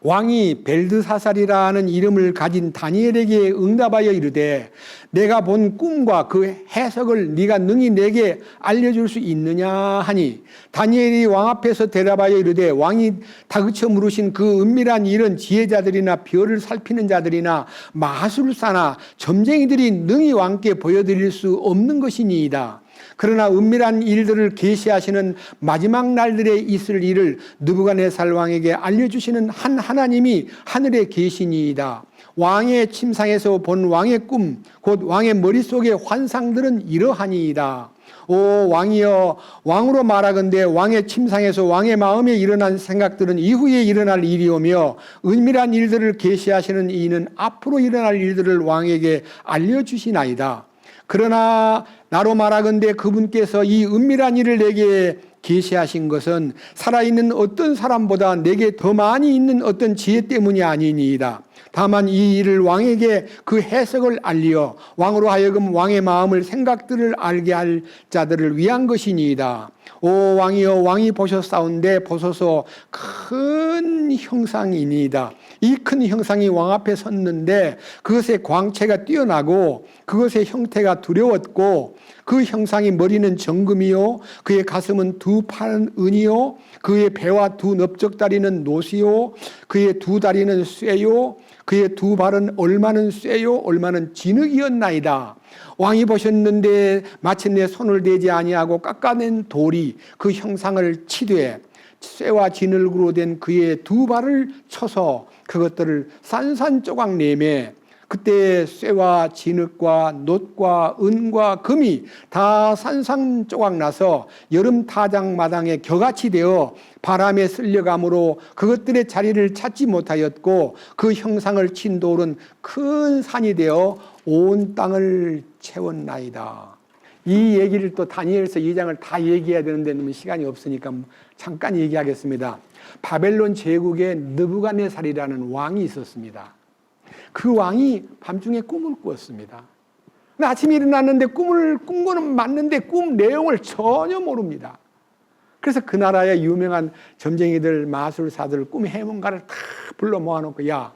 Speaker 1: 왕이 벨드사살이라는 이름을 가진 다니엘에게 응답하여 이르되 내가 본 꿈과 그 해석을 네가 능히 내게 알려줄 수 있느냐 하니 다니엘이 왕 앞에서 대답하여 이르되 왕이 다그쳐 물으신 그 은밀한 일은 지혜자들이나 별을 살피는 자들이나 마술사나 점쟁이들이 능히 왕께 보여드릴 수 없는 것이니이다. 그러나 은밀한 일들을 계시하시는 마지막 날들에 있을 일을 느부갓네살 왕에게 알려주시는 한 하나님이 하늘에 계시니이다. 왕의 침상에서 본 왕의 꿈, 곧 왕의 머릿속의 환상들은 이러하니이다. 오 왕이여, 왕으로 말하건대 왕의 침상에서 왕의 마음에 일어난 생각들은 이후에 일어날 일이오며 은밀한 일들을 계시하시는 이는 앞으로 일어날 일들을 왕에게 알려주시나이다. 그러나 나로 말하건대 그분께서 이 은밀한 일을 내게 계시하신 것은 살아있는 어떤 사람보다 내게 더 많이 있는 어떤 지혜 때문이 아니니이다. 다만 이 일을 왕에게 그 해석을 알리어 왕으로 하여금 왕의 마음을 생각들을 알게 할 자들을 위한 것이니이다. 오 왕이여, 왕이 보셨사온데 보소서 큰 형상이니이다. 이 큰 형상이 왕 앞에 섰는데 그것의 광채가 뛰어나고 그것의 형태가 두려웠고 그 형상이 머리는 정금이요 그의 가슴은 두 팔은 은이요 그의 배와 두 넓적다리는 노시요 그의 두 다리는 쇠요 그의 두 발은 얼마는 쇠요 얼마는 진흙이었나이다. 왕이 보셨는데 마침내 손을 대지 아니하고 깎아낸 돌이 그 형상을 치되 쇠와 진흙으로 된 그의 두 발을 쳐서 그것들을 산산조각 내매 그때 쇠와 진흙과 놋과 은과 금이 다 산산조각 나서 여름 타작마당에 겨같이 되어 바람에 쓸려감으로 그것들의 자리를 찾지 못하였고 그 형상을 친 돌은 큰 산이 되어 온 땅을 채웠나이다. 이 얘기를 또 다니엘서 2장을 다 얘기해야 되는데 너무 시간이 없으니까 잠깐 얘기하겠습니다. 바벨론 제국에 느부갓네살이라는 왕이 있었습니다. 그 왕이 밤중에 꿈을 꾸었습니다. 근데 아침에 일어났는데 꿈을 꾼 거는 맞는데 꿈 내용을 전혀 모릅니다. 그래서 그 나라의 유명한 점쟁이들, 마술사들, 꿈 해몽가를 다 불러 모아놓고 야,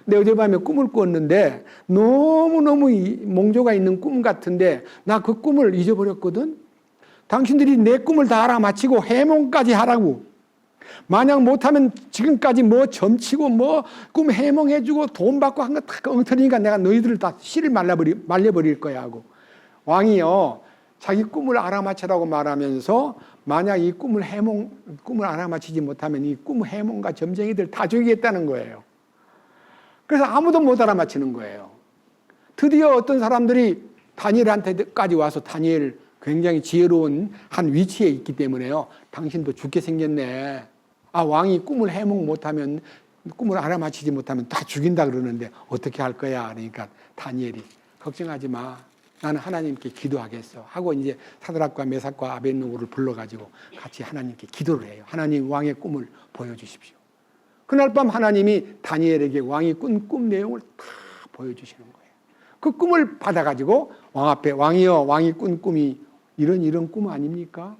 Speaker 1: 내 어젯밤에 꿈을 꿨는데 너무너무 몽조가 있는 꿈 같은데 나 그 꿈을 잊어버렸거든. 당신들이 내 꿈을 다 알아맞히고 해몽까지 하라고. 만약 못하면 지금까지 뭐 점치고 뭐 꿈 해몽해주고 돈 받고 한 거 다 엉터리니까 내가 너희들을 다 씨를 말려버릴 거야 하고. 왕이요 자기 꿈을 알아맞히라고 말하면서 만약 이 꿈을 알아맞히지 못하면 이 꿈 해몽가 점쟁이들 다 죽이겠다는 거예요. 그래서 아무도 못 알아맞히는 거예요. 드디어 어떤 사람들이 다니엘한테까지 와서 다니엘 굉장히 지혜로운 한 위치에 있기 때문에요. 당신도 죽게 생겼네. 아, 왕이 꿈을 해몽 못하면, 꿈을 알아맞히지 못하면 다 죽인다 그러는데 어떻게 할 거야? 그러니까 다니엘이 걱정하지 마. 나는 하나님께 기도하겠어. 하고 이제 사드락과 메삭과 아벳느고를 불러가지고 같이 하나님께 기도를 해요. 하나님 왕의 꿈을 보여주십시오. 그날 밤 하나님이 다니엘에게 왕이 꾼 꿈 내용을 다 보여주시는 거예요. 그 꿈을 받아가지고 왕 앞에 왕이여 왕이 꾼 꿈이 이런 꿈 아닙니까?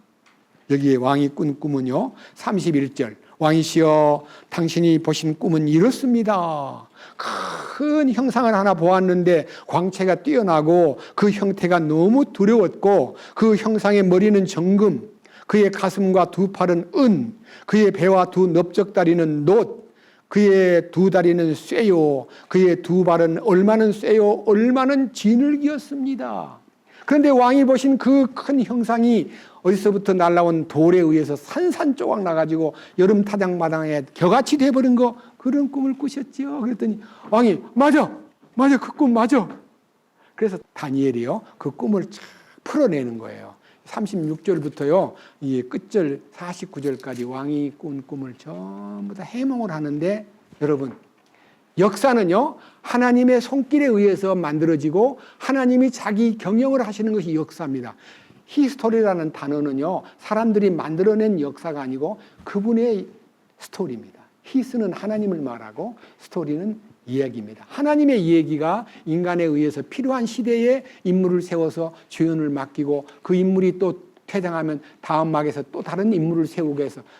Speaker 1: 여기에 왕이 꾼 꿈은요, 31절. 왕이시여, 당신이 보신 꿈은 이렇습니다. 큰 형상을 하나 보았는데 광채가 뛰어나고 그 형태가 너무 두려웠고 그 형상의 머리는 정금, 그의 가슴과 두 팔은 은, 그의 배와 두 넓적다리는 놋, 그의 두 다리는 쇠요, 그의 두 발은 얼마는 쇠요, 얼마는 진흙이었습니다. 그런데 왕이 보신 그 큰 형상이 어디서부터 날라온 돌에 의해서 산산조각 나가지고 여름 타작마당에 겨같이 돼버린 거, 그런 꿈을 꾸셨지요. 그랬더니 왕이 맞아 그 꿈 맞아. 그래서 다니엘이요 그 꿈을 쫙 풀어내는 거예요. 36절부터요 이 끝절 49절까지 왕이 꾼 꿈을 전부 다 해몽을 하는데, 여러분, 역사는요 하나님의 손길에 의해서 만들어지고 하나님이 자기 경영을 하시는 것이 역사입니다. 히스토리라는 단어는요 사람들이 만들어낸 역사가 아니고 그분의 스토리입니다. 히스는 하나님을 말하고 스토리는 이야기입니다. 하나님의 이야기가 인간에 의해서 필요한 시대에 인물을 세워서 주연을 맡기고 그 인물이 또 퇴장하면 다음 막에서 또 다른 인물을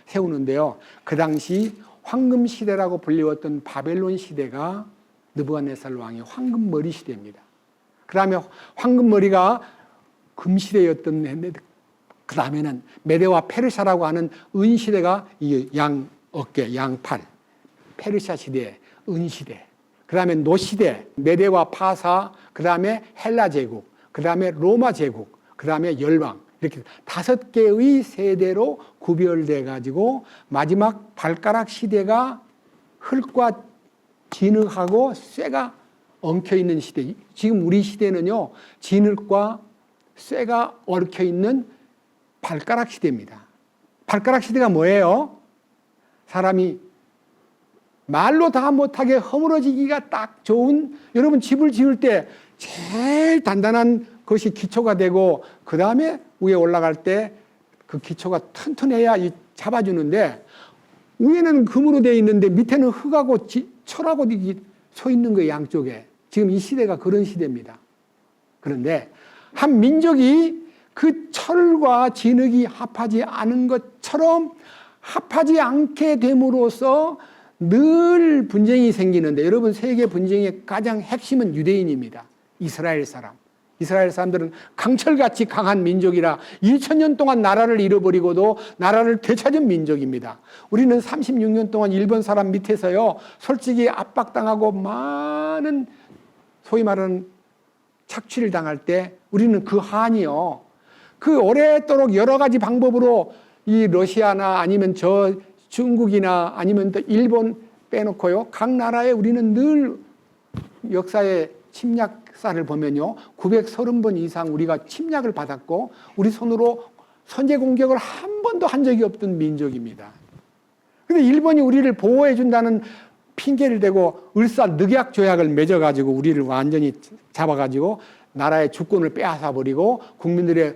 Speaker 1: 세우는데요. 그 당시 황금 시대라고 불리웠던 바벨론 시대가 느부갓네살 왕의 황금머리 시대입니다. 그 다음에 황금머리가 금시대였던, 그 다음에는 메데와 페르시아라고 하는 은시대가 이 양 어깨, 양팔, 페르시아 시대, 은시대, 그 다음에 노시대, 메데와 파사, 그 다음에 헬라 제국, 그 다음에 로마 제국, 그 다음에 열왕, 이렇게 5개의 세대로 구별돼 가지고 마지막 발가락 시대가 흙과 진흙하고 쇠가 엉켜있는 시대. 지금 우리 시대는요 진흙과 쇠가 얽혀있는 발가락 시대입니다. 발가락 시대가 뭐예요? 사람이 말로 다 못하게 허물어지기가 딱 좋은, 여러분 집을 지을 때 제일 단단한 것이 기초가 되고 그 다음에 위에 올라갈 때 그 기초가 튼튼해야 잡아주는데, 위에는 금으로 되어 있는데 밑에는 흙하고 철하고 서 있는 거예요, 양쪽에. 지금 이 시대가 그런 시대입니다. 그런데 한 민족이 그 철과 진흙이 합하지 않은 것처럼 합하지 않게 됨으로써 늘 분쟁이 생기는데, 여러분 세계 분쟁의 가장 핵심은 유대인입니다. 이스라엘 사람. 이스라엘 사람들은 강철같이 강한 민족이라 2000년 동안 나라를 잃어버리고도 나라를 되찾은 민족입니다. 우리는 36년 동안 일본 사람 밑에서요 솔직히 압박당하고 많은 소위 말하는 착취를 당할 때 우리는 그 한이요 그 오래도록 여러 가지 방법으로 이 러시아나 아니면 저 중국이나 아니면 또 일본 빼놓고요 각 나라에 우리는 늘 역사의 침략사를 보면요 930번 이상 우리가 침략을 받았고 우리 손으로 선제 공격을 한 번도 한 적이 없던 민족입니다. 그런데 일본이 우리를 보호해 준다는 핑계를 대고 을사늑약 조약을 맺어가지고 우리를 완전히 잡아가지고 나라의 주권을 빼앗아 버리고 국민들의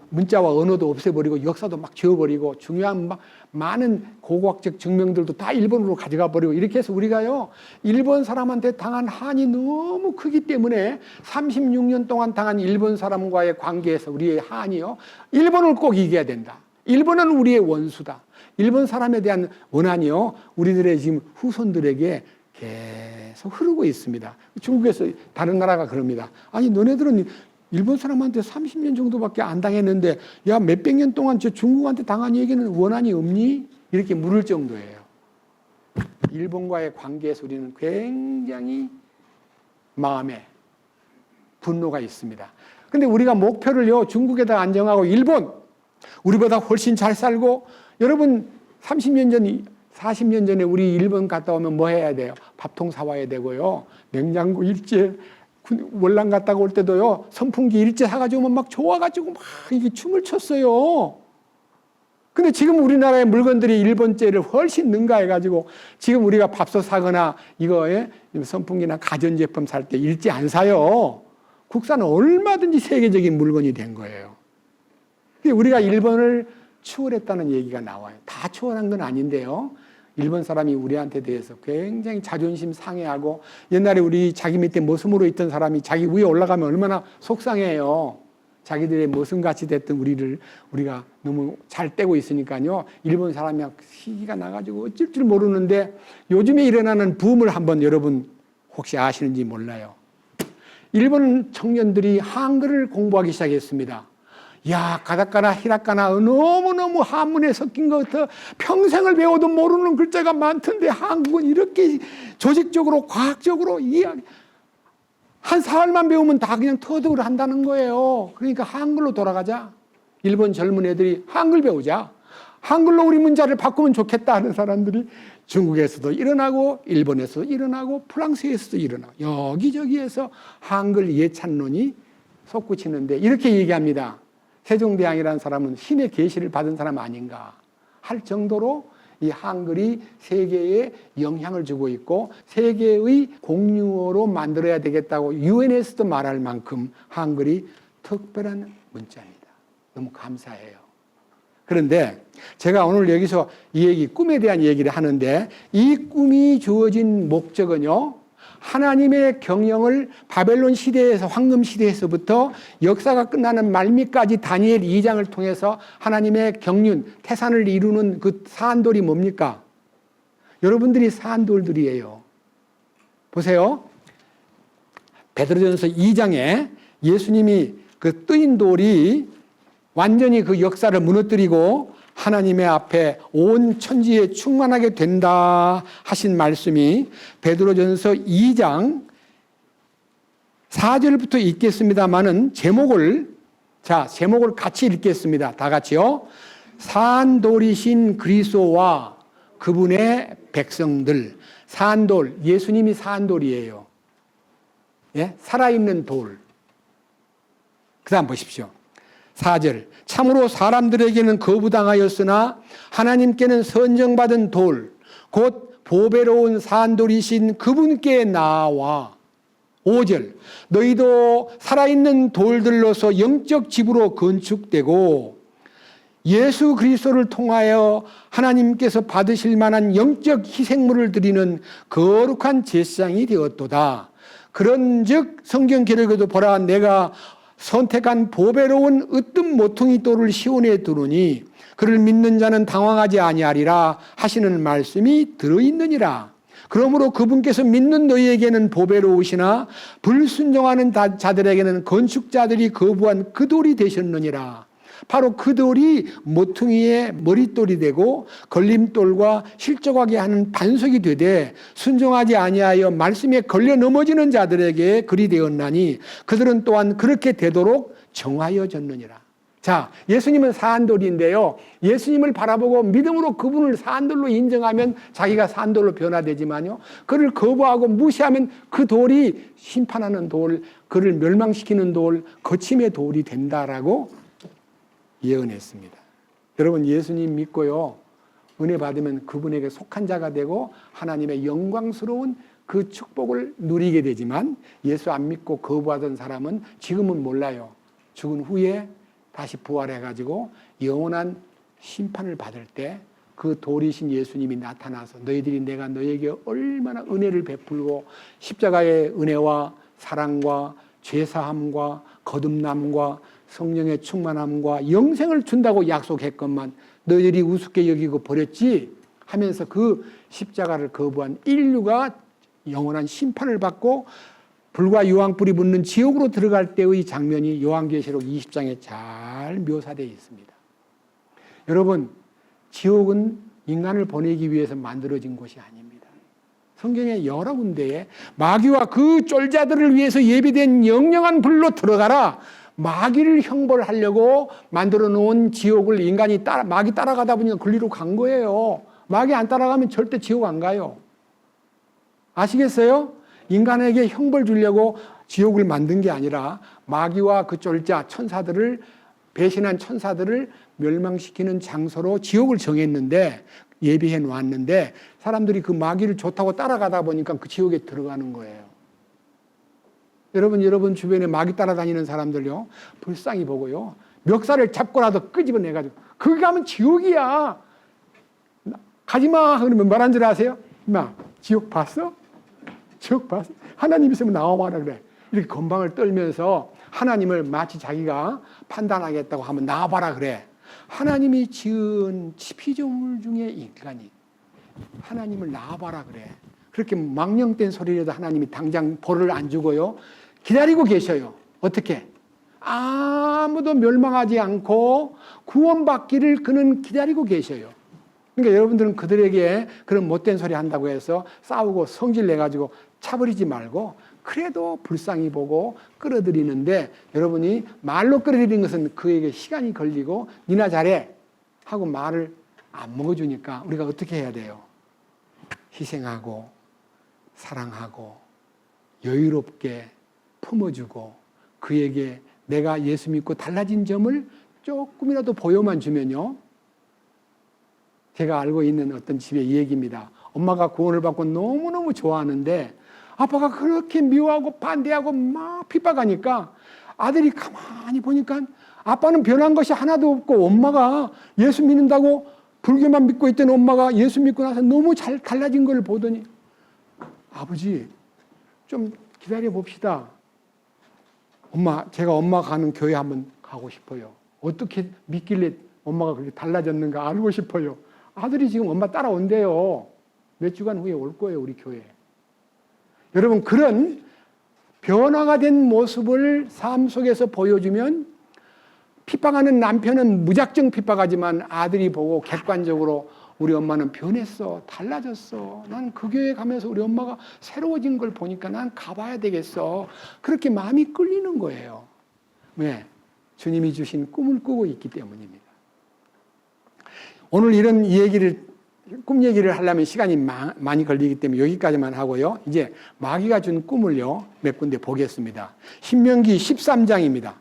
Speaker 1: 문자와 언어도 없애버리고 역사도 막 지워버리고 중요한 많은 고고학적 증명들도 다 일본으로 가져가 버리고 이렇게 해서 우리가요 일본 사람한테 당한 한이 너무 크기 때문에 36년 동안 당한 일본 사람과의 관계에서 우리의 한이요 일본을 꼭 이겨야 된다. 일본은 우리의 원수다. 일본 사람에 대한 원한이요 우리들의 지금 후손들에게 계속 흐르고 있습니다. 중국에서 다른 나라가 그럽니다. 아니 너네들은 일본 사람한테 30년 정도밖에 안 당했는데 야 몇백 년 동안 저 중국한테 당한 얘기는 원한이 없니? 이렇게 물을 정도예요. 일본과의 관계에서 우리는 굉장히 마음에 분노가 있습니다. 근데 우리가 목표를요 중국에다 안정하고 일본 우리보다 훨씬 잘 살고, 여러분 30년 전 40년 전에 우리 일본 갔다 오면 뭐 해야 돼요? 밥통 사와야 되고요. 냉장고 일제 월남 갔다가 올 때도요. 선풍기 일제 사가지고 오면 막 좋아가지고 막 이게 춤을 췄어요. 근데 지금 우리나라의 물건들이 일본제를 훨씬 능가해가지고 지금 우리가 밥솥 사거나 이거에 선풍기나 가전제품 살 때 일제 안 사요. 국산은 얼마든지 세계적인 물건이 된 거예요. 근데 우리가 일본을 추월했다는 얘기가 나와요. 다 추월한 건 아닌데요. 일본 사람이 우리한테 대해서 굉장히 자존심 상해하고, 옛날에 우리 자기 밑에 모습으로 있던 사람이 자기 위에 올라가면 얼마나 속상해요. 자기들의 머슴같이 됐던 우리가 너무 잘 떼고 있으니까요. 일본 사람이 시기가 나가지고 어쩔 줄 모르는데 요즘에 일어나는 붐을 한번 여러분 혹시 아시는지 몰라요. 일본 청년들이 한글을 공부하기 시작했습니다. 야, 가다카나 히라카나 너무너무 한문에 섞인 것 같아. 평생을 배워도 모르는 글자가 많던데 한국은 이렇게 조직적으로 과학적으로 이해하기. 한 사흘만 배우면 다 그냥 터득을 한다는 거예요. 그러니까 한글로 돌아가자. 일본 젊은 애들이 한글 배우자. 한글로 우리 문자를 바꾸면 좋겠다 하는 사람들이 중국에서도 일어나고 일본에서도 일어나고 프랑스에서도 일어나고 여기저기에서 한글 예찬론이 솟구치는데 이렇게 얘기합니다. 세종대왕이라는 사람은 신의 계시를 받은 사람 아닌가 할 정도로 이 한글이 세계에 영향을 주고 있고 세계의 공용어로 만들어야 되겠다고 유엔에서도 말할 만큼 한글이 특별한 문자입니다. 너무 감사해요. 그런데 제가 오늘 여기서 이 얘기, 꿈에 대한 얘기를 하는데 이 꿈이 주어진 목적은요, 하나님의 경영을 바벨론 시대에서 황금 시대에서부터 역사가 끝나는 말미까지 다니엘 2장을 통해서 하나님의 경륜, 태산을 이루는 그 사안돌이 뭡니까? 여러분들이 사안돌들이에요. 보세요. 베드로전서 2장에 예수님이 그 뜨인 돌이 완전히 그 역사를 무너뜨리고 하나님의 앞에 온 천지에 충만하게 된다 하신 말씀이 베드로전서 2장 4절부터 읽겠습니다마는 제목을 같이 읽겠습니다. 다 같이요. 산돌이신 그리스도와 그분의 백성들. 산돌, 예수님이 산돌이에요. 예? 살아있는 돌. 그 다음 보십시오. 4절. 참으로 사람들에게는 거부당하였으나 하나님께는 선정받은 돌, 곧 보배로운 산돌이신 그분께 나와. 5절. 너희도 살아있는 돌들로서 영적 집으로 건축되고 예수 그리스도를 통하여 하나님께서 받으실 만한 영적 희생물을 드리는 거룩한 제사장이 되었도다. 그런즉 성경 기록에도 보라, 내가 선택한 보배로운 으뜸 모퉁이 돌을 시온에 두르니 그를 믿는 자는 당황하지 아니하리라 하시는 말씀이 들어있느니라. 그러므로 그분께서 믿는 너희에게는 보배로우시나 불순종하는 자들에게는 건축자들이 거부한 그 돌이 되셨느니라. 바로 그 돌이 모퉁이의 머릿돌이 되고 걸림돌과 실족하게 하는 반석이 되되 순종하지 아니하여 말씀에 걸려 넘어지는 자들에게 그리 되었나니 그들은 또한 그렇게 되도록 정하여졌느니라. 자, 예수님은 사안돌인데요. 예수님을 바라보고 믿음으로 그분을 사안돌로 인정하면 자기가 사안돌로 변화되지만요. 그를 거부하고 무시하면 그 돌이 심판하는 돌, 그를 멸망시키는 돌, 거침의 돌이 된다라고 예언했습니다. 여러분, 예수님 믿고요, 은혜 받으면 그분에게 속한 자가 되고 하나님의 영광스러운 그 축복을 누리게 되지만 예수 안 믿고 거부하던 사람은 지금은 몰라요. 죽은 후에 다시 부활해가지고 영원한 심판을 받을 때 그 돌이신 예수님이 나타나서 너희들이 내가 너에게 얼마나 은혜를 베풀고 십자가의 은혜와 사랑과 죄사함과 거듭남과 성령의 충만함과 영생을 준다고 약속했건만 너희들이 우습게 여기고 버렸지 하면서 그 십자가를 거부한 인류가 영원한 심판을 받고 불과 유황불이 붙는 지옥으로 들어갈 때의 장면이 요한계시록 20장에 잘 묘사되어 있습니다. 여러분, 지옥은 인간을 보내기 위해서 만들어진 곳이 아닙니다. 성경의 여러 군데에 마귀와 그 쫄자들을 위해서 예비된 영영한 불로 들어가라, 마귀를 형벌하려고 만들어 놓은 지옥을 마귀 따라가다 보니까 그리로 간 거예요. 마귀 안 따라가면 절대 지옥 안 가요. 아시겠어요? 인간에게 형벌 주려고 지옥을 만든 게 아니라 마귀와 그 쫄자 천사들을, 배신한 천사들을 멸망시키는 장소로 지옥을 정했는데, 예비해 놓았는데 사람들이 그 마귀를 좋다고 따라가다 보니까 그 지옥에 들어가는 거예요. 여러분 주변에 마귀 따라다니는 사람들요, 불쌍히 보고요, 멱살을 잡고라도 끄집어내가지고 거기 가면 지옥이야, 가지마 그러면 뭐라는 줄 아세요? 임마, 지옥 봤어? 지옥 봤어? 하나님 있으면 나와봐라 그래. 이렇게 건방을 떨면서 하나님을 마치 자기가 판단하겠다고 하면 나와봐라 그래. 하나님이 지은 피조물 중에 인간이 하나님을 나와봐라 그래. 그렇게 망령된 소리라도 하나님이 당장 벌을 안 주고요. 기다리고 계셔요. 어떻게? 아무도 멸망하지 않고 구원받기를 그는 기다리고 계셔요. 그러니까 여러분들은 그들에게 그런 못된 소리 한다고 해서 싸우고 성질 내가지고 차버리지 말고 그래도 불쌍히 보고 끌어들이는데 여러분이 말로 끌어들이는 것은 그에게 시간이 걸리고 니나 잘해 하고 말을 안 먹어주니까 우리가 어떻게 해야 돼요? 희생하고 사랑하고 여유롭게 품어주고 그에게 내가 예수 믿고 달라진 점을 조금이라도 보여만 주면요. 제가 알고 있는 어떤 집의 얘기입니다. 엄마가 구원을 받고 너무너무 좋아하는데 아빠가 그렇게 미워하고 반대하고 막 핍박하니까 아들이 가만히 보니까 아빠는 변한 것이 하나도 없고 엄마가 예수 믿는다고 불교만 믿고 있던 엄마가 예수 믿고 나서 너무 잘 달라진 걸 보더니 아버지 좀 기다려 봅시다. 엄마 제가 엄마가 가는 교회 한번 가고 싶어요. 어떻게 믿길래 엄마가 그렇게 달라졌는가 알고 싶어요. 아들이 지금 엄마 따라온대요. 몇 주간 후에 올 거예요 우리 교회에. 여러분 그런 변화가 된 모습을 삶 속에서 보여주면 핍박하는 남편은 무작정 핍박하지만 아들이 보고 객관적으로 우리 엄마는 변했어. 달라졌어. 난 그 교회 가면서 우리 엄마가 새로워진 걸 보니까 난 가봐야 되겠어. 그렇게 마음이 끌리는 거예요. 왜? 주님이 주신 꿈을 꾸고 있기 때문입니다. 오늘 이런 꿈 얘기를 하려면 시간이 많이 걸리기 때문에 여기까지만 하고요. 이제 마귀가 준 꿈을요. 몇 군데 보겠습니다. 신명기 13장입니다.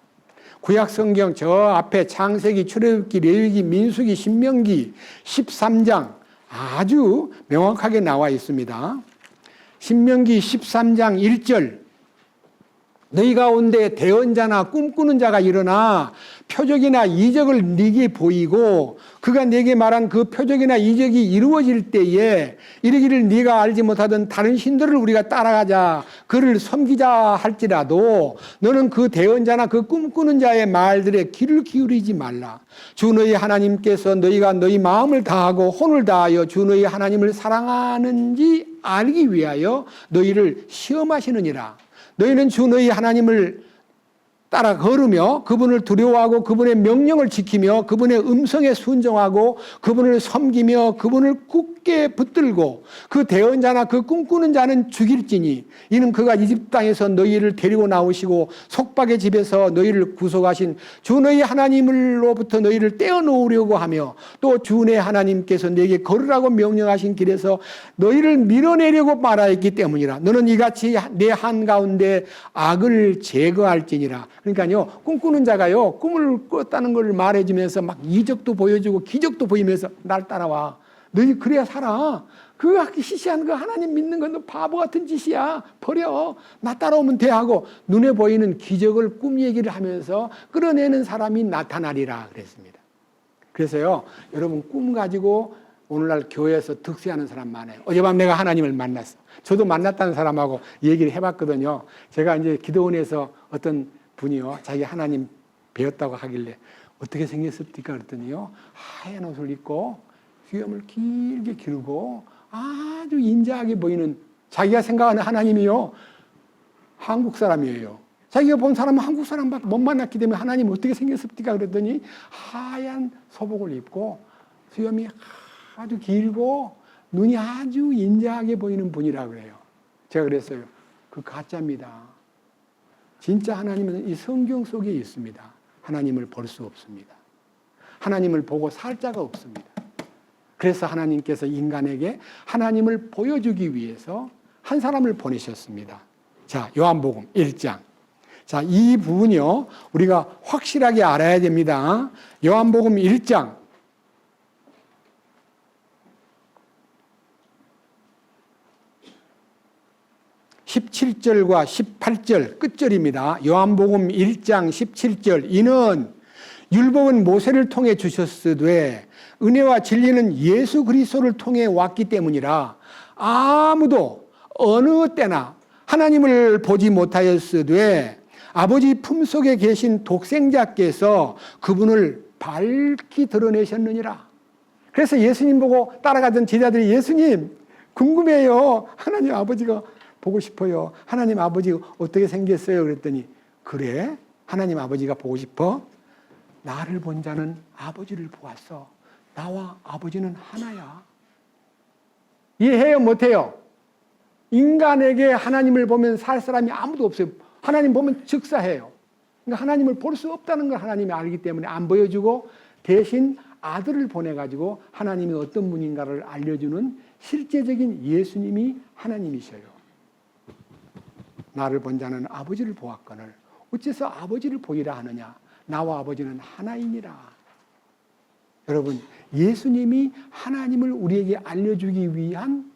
Speaker 1: 구약 성경 저 앞에 창세기, 출애굽기, 레위기, 민수기, 신명기 13장 아주 명확하게 나와 있습니다. 신명기 13장 1절 너희 가운데 대언자나 꿈꾸는 자가 일어나 표적이나 이적을 네게 보이고 그가 네게 말한 그 표적이나 이적이 이루어질 때에 이르기를 네가 알지 못하던 다른 신들을 우리가 따라가자 그를 섬기자 할지라도 너는 그 대언자나 그 꿈꾸는 자의 말들에 귀를 기울이지 말라. 주 너희 하나님께서 너희가 너희 마음을 다하고 혼을 다하여 주 너희 하나님을 사랑하는지 알기 위하여 너희를 시험하시느니라. 너희는 주 너희 하나님을 따라 걸으며 그분을 두려워하고 그분의 명령을 지키며 그분의 음성에 순종하고 그분을 섬기며 그분을 굳게 붙들고 그 대언자나 그 꿈꾸는 자는 죽일지니 이는 그가 이집 땅에서 너희를 데리고 나오시고 속박의 집에서 너희를 구속하신 주 너희 하나님으로부터 너희를 떼어놓으려고 하며 또 주 내 하나님께서 너에게 걸으라고 명령하신 길에서 너희를 밀어내려고 말하였기 때문이라. 너는 이같이 내 한가운데 악을 제거할지니라. 그러니까요, 꿈꾸는 자가요, 꿈을 꿨다는 걸 말해주면서 막 이적도 보여주고 기적도 보이면서 날 따라와. 너희 그래야 살아. 그 시시한 거 하나님 믿는 건 너 바보 같은 짓이야. 버려. 나 따라오면 돼 하고 눈에 보이는 기적을 꿈 얘기를 하면서 끌어내는 사람이 나타나리라 그랬습니다. 그래서요, 여러분 꿈 가지고 오늘날 교회에서 득세하는 사람 많아요. 어젯밤 내가 하나님을 만났어. 저도 만났다는 사람하고 얘기를 해봤거든요. 제가 이제 기도원에서 어떤 분이요, 자기 하나님 배웠다고 하길래 어떻게 생겼습니까? 그랬더니요, 하얀 옷을 입고 수염을 길게 기르고 아주 인자하게 보이는 자기가 생각하는 하나님이요, 한국 사람이에요. 자기가 본 사람은 한국 사람밖에 못 만났기 때문에 하나님 어떻게 생겼습니까? 그랬더니 하얀 소복을 입고 수염이 아주 길고 눈이 아주 인자하게 보이는 분이라 그래요. 제가 그랬어요. 그 가짜입니다. 진짜 하나님은 이 성경 속에 있습니다. 하나님을 볼 수 없습니다. 하나님을 보고 살 자가 없습니다. 그래서 하나님께서 인간에게 하나님을 보여주기 위해서 한 사람을 보내셨습니다. 자, 요한복음 1장. 자, 이 부분이요, 우리가 확실하게 알아야 됩니다. 요한복음 1장. 17절과 18절 끝절입니다. 요한복음 1장 17절. 이는 율법은 모세를 통해 주셨으되 은혜와 진리는 예수 그리스도를 통해 왔기 때문이라. 아무도 어느 때나 하나님을 보지 못하였으되 아버지 품속에 계신 독생자께서 그분을 밝히 드러내셨느니라. 그래서 예수님 보고 따라가던 제자들이 예수님 궁금해요. 하나님 아버지가 보고 싶어요. 하나님 아버지 어떻게 생겼어요? 그랬더니 그래? 하나님 아버지가 보고 싶어? 나를 본 자는 아버지를 보았어. 나와 아버지는 하나야. 이해해요? 못해요? 인간에게 하나님을 보면 살 사람이 아무도 없어요. 하나님 보면 즉사해요. 그러니까 하나님을 볼 수 없다는 걸 하나님이 알기 때문에 안 보여주고 대신 아들을 보내가지고 하나님이 어떤 분인가를 알려주는 실제적인 예수님이 하나님이셔요. 나를 본 자는 아버지를 보았거늘 어째서 아버지를 보이라 하느냐. 나와 아버지는 하나이니라. 여러분, 예수님이 하나님을 우리에게 알려주기 위한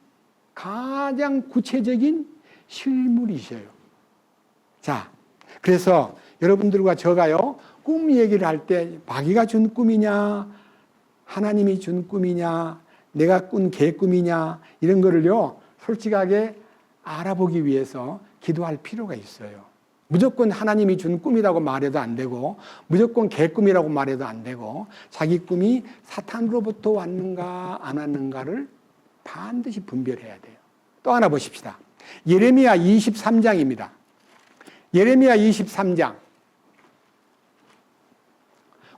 Speaker 1: 가장 구체적인 실물이셔요. 자, 그래서 여러분들과 저가요, 꿈 얘기를 할 때 마귀가 준 꿈이냐, 하나님이 준 꿈이냐, 내가 꾼 개꿈이냐, 이런 거를요, 솔직하게 알아보기 위해서 기도할 필요가 있어요. 무조건 하나님이 준 꿈이라고 말해도 안 되고, 무조건 개꿈이라고 말해도 안 되고, 자기 꿈이 사탄으로부터 왔는가, 안 왔는가를 반드시 분별해야 돼요. 또 하나 보십시다. 예레미야 23장입니다. 예레미야 23장.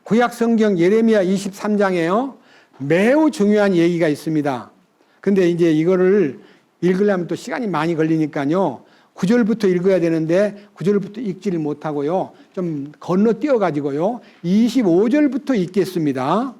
Speaker 1: 구약 성경 예레미야 23장에요. 매우 중요한 얘기가 있습니다. 근데 이제 이거를 읽으려면 또 시간이 많이 걸리니까요. 9절부터 읽어야 되는데 9절부터 읽지를 못하고요. 좀 건너뛰어 가지고요. 25절부터 읽겠습니다.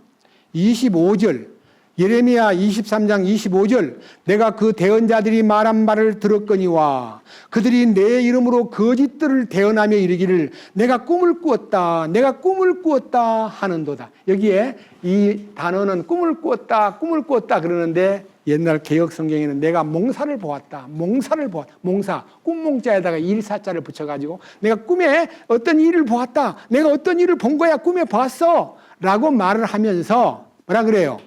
Speaker 1: 25절. 예레미야 23장 25절. 내가 그 대언자들이 말한 말을 들었거니와 그들이 내 이름으로 거짓들을 대언하며 이르기를 내가 꿈을 꾸었다. 내가 꿈을 꾸었다 하는도다. 여기에 이 단어는 꿈을 꾸었다. 꿈을 꾸었다 그러는데 옛날 개혁 성경에는 내가 몽사를 보았다. 몽사를 보았다. 몽사. 꿈몽자에다가 일사자를 붙여가지고 내가 꿈에 어떤 일을 보았다. 내가 어떤 일을 본 거야. 꿈에 봤어. 라고 말을 하면서 뭐라 그래요?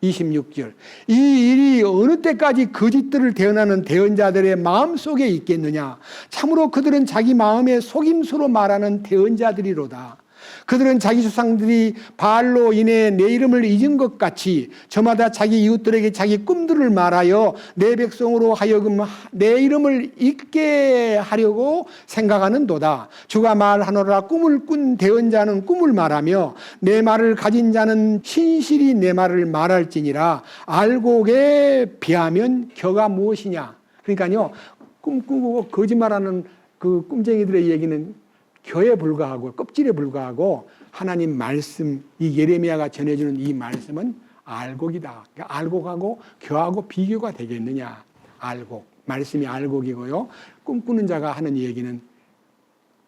Speaker 1: 26절. 이 일이 어느 때까지 거짓들을 대언하는 대언자들의 마음속에 있겠느냐. 참으로 그들은 자기 마음의 속임수로 말하는 대언자들이로다. 그들은 자기 조상들이 바알로 인해 내 이름을 잊은 것 같이 저마다 자기 이웃들에게 자기 꿈들을 말하여 내 백성으로 하여금 내 이름을 잊게 하려고 생각하는도다. 주가 말하노라. 꿈을 꾼 대언자는 꿈을 말하며 내 말을 가진 자는 신실히 내 말을 말할지니라. 알곡에 비하면 겨가 무엇이냐. 그러니까요, 꿈 꾸고 거짓말하는 그 꿈쟁이들의 얘기는 겨에 불과하고 껍질에 불과하고 하나님 말씀, 이 예레미야가 전해주는 이 말씀은 알곡이다. 그러니까 알곡하고 겨하고 비교가 되겠느냐. 알곡. 말씀이 알곡이고요. 꿈꾸는 자가 하는 얘기는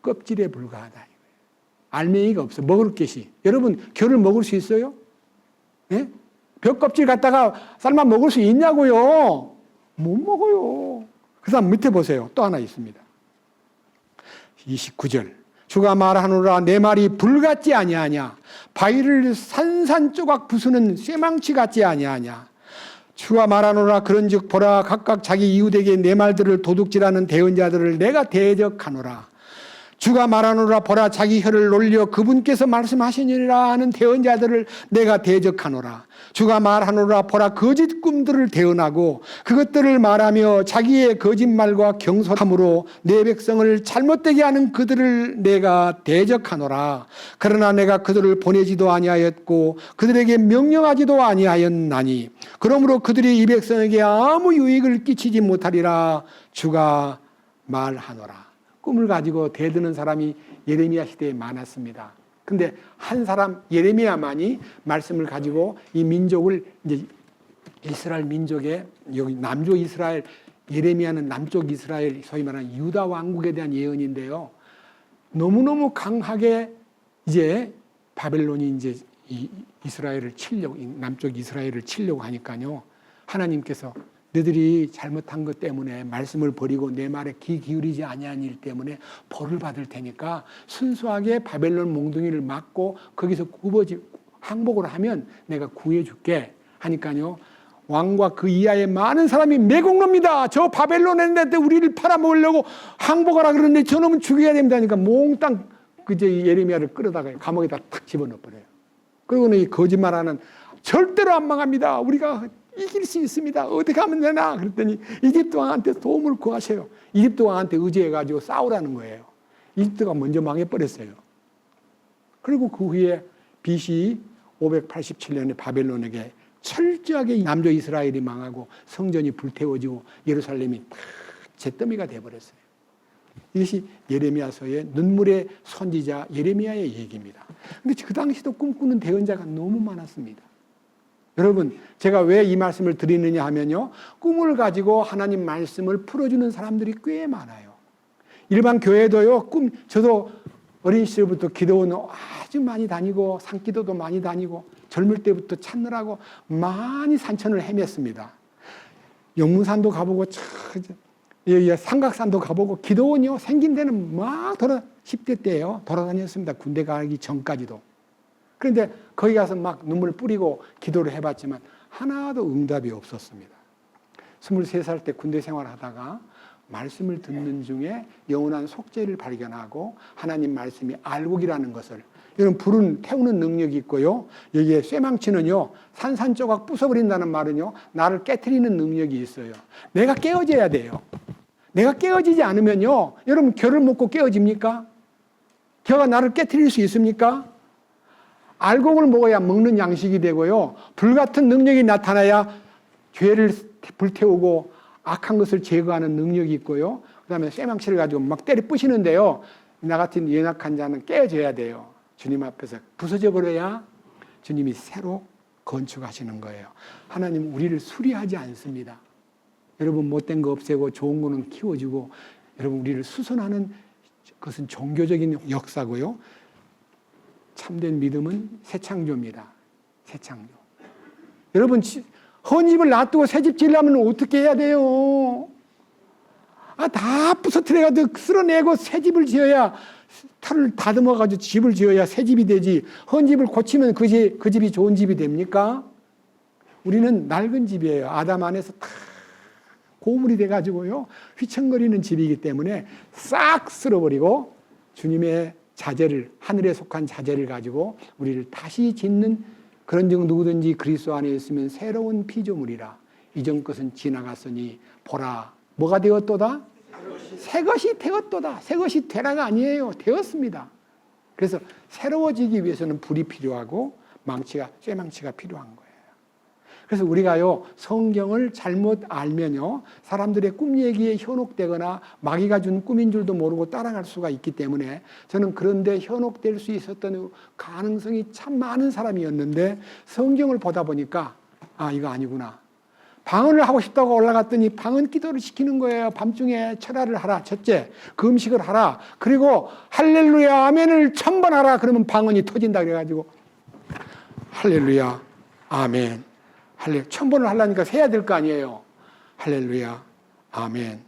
Speaker 1: 껍질에 불과하다. 알맹이가 없어. 먹을 것이. 여러분, 겨를 먹을 수 있어요? 네? 벼껍질 갖다가 삶아 먹을 수 있냐고요? 못 먹어요. 그 다음 밑에 보세요. 또 하나 있습니다. 29절. 주가 말하노라. 내 말이 불 같지 아니하냐. 바위를 산산조각 부수는 쇠망치 같지 아니하냐. 주가 말하노라. 그런즉 보라. 각각 자기 이웃에게 내 말들을 도둑질하는 대언자들을 내가 대적하노라. 주가 말하노라. 보라. 자기 혀를 놀려 그분께서 말씀하시니라 하는 대언자들을 내가 대적하노라. 주가 말하노라. 보라. 거짓 꿈들을 대언하고 그것들을 말하며 자기의 거짓말과 경솔함으로 내 백성을 잘못되게 하는 그들을 내가 대적하노라. 그러나 내가 그들을 보내지도 아니하였고 그들에게 명령하지도 아니하였나니 그러므로 그들이 이 백성에게 아무 유익을 끼치지 못하리라. 주가 말하노라. 꿈을 가지고 대드는 사람이 예레미야 시대에 많았습니다. 근데 한 사람 예레미야만이 말씀을 가지고 이 민족을 이제 이스라엘 민족의 여기 남쪽 이스라엘 예레미야는 남쪽 이스라엘 소위 말하는 유다 왕국에 대한 예언인데요. 너무너무 강하게 이제 바벨론이 이제 이스라엘을 치려고 남쪽 이스라엘을 치려고 하니까요. 하나님께서 너희들이 잘못한 것 때문에 말씀을 버리고 내 말에 귀 기울이지 아니한 일 때문에 벌을 받을 테니까 순수하게 바벨론 몽둥이를 맞고 거기서 항복을 하면 내가 구해줄게 하니까요. 왕과 그 이하의 많은 사람이 매국노입니다. 저 바벨론에 우리를 팔아먹으려고 항복하라 그러는데 저놈은 죽여야 됩니다니까 몽땅 그제 예레미야를 끌어다가 감옥에다 탁 집어넣어버려요. 그리고는 이 거짓말하는 절대로 안 망합니다. 우리가 이길 수 있습니다. 어떻게 하면 되나? 그랬더니 이집트 왕한테 도움을 구하세요. 이집트 왕한테 의지해가지고 싸우라는 거예요. 이집트가 먼저 망해버렸어요. 그리고 그 후에 BC 587년에 바벨론에게 철저하게 남조 이스라엘이 망하고 성전이 불태워지고 예루살렘이 다 잿더미가 되어버렸어요. 이것이 예레미야서의 눈물의 선지자 예레미야의 얘기입니다. 그런데 그 당시도 꿈꾸는 대언자가 너무 많았습니다. 여러분, 제가 왜 이 말씀을 드리느냐 하면요, 꿈을 가지고 하나님 말씀을 풀어주는 사람들이 꽤 많아요. 일반 교회도요, 저도 어린 시절부터 기도원 아주 많이 다니고 산기도도 많이 다니고 젊을 때부터 찾느라고 많이 산천을 헤맸습니다. 영문산도 가보고 삼각산도 가보고 기도원이요 생긴 데는 막 10대 때요 돌아다녔습니다. 군대 가기 전까지도. 그런데 거기 가서 막 눈물 뿌리고 기도를 해봤지만 하나도 응답이 없었습니다. 23살 때 군대 생활하다가 말씀을 듣는 중에 영원한 속죄를 발견하고 하나님 말씀이 알곡이라는 것을, 이런 불은 태우는 능력이 있고요, 여기에 쇠망치는요 산산조각 부숴버린다는 말은요 나를 깨트리는 능력이 있어요. 내가 깨어져야 돼요. 내가 깨어지지 않으면요, 여러분 겨를 먹고 깨어집니까? 겨가 나를 깨트릴 수 있습니까? 알곡을 먹어야 먹는 양식이 되고요, 불같은 능력이 나타나야 죄를 불태우고 악한 것을 제거하는 능력이 있고요, 그 다음에 쇠망치를 가지고 막 때려 부시는데요, 나 같은 연약한 자는 깨어져야 돼요. 주님 앞에서 부서져 버려야 주님이 새로 건축하시는 거예요. 하나님 우리를 수리하지 않습니다. 여러분 못된 거 없애고 좋은 거는 키워주고, 여러분 우리를 수선하는 것은 종교적인 역사고요, 참된 믿음은 새 창조입니다. 새 창조. 여러분 헌집을 놔두고 새 집 지으려면 어떻게 해야 돼요? 다 부서뜨려가지고 쓸어내고 새 집을 지어야, 탈을 다듬어가지고 집을 지어야 새 집이 되지, 헌집을 고치면 그 집이 좋은 집이 됩니까? 우리는 낡은 집이에요. 아담 안에서 다 고물이 돼가지고요 휘청거리는 집이기 때문에 싹 쓸어버리고 주님의 자재를, 하늘에 속한 자재를 가지고 우리를 다시 짓는, 그런즉 누구든지 그리스도 안에 있으면 새로운 피조물이라. 이전 것은 지나갔으니 보라 뭐가 되었도다? 새 것이 되었도다. 새 것이 되라가 아니에요. 되었습니다. 그래서 새로워지기 위해서는 불이 필요하고 쇠망치가 필요한 거예요. 그래서 우리가요 성경을 잘못 알면요 사람들의 꿈 얘기에 현혹되거나 마귀가 준 꿈인 줄도 모르고 따라갈 수가 있기 때문에, 저는 그런데 현혹될 수 있었던 가능성이 참 많은 사람이었는데 성경을 보다 보니까 이거 아니구나. 방언을 하고 싶다고 올라갔더니 방언 기도를 시키는 거예요. 밤중에 철야를 하라. 첫째, 금식을 하라. 그리고 할렐루야 아멘을 1000번 하라. 그러면 방언이 터진다 그래가지고 할렐루야 아멘, 할렐루야 1000번을 하려니까 세야 될 거 아니에요. 할렐루야 아멘,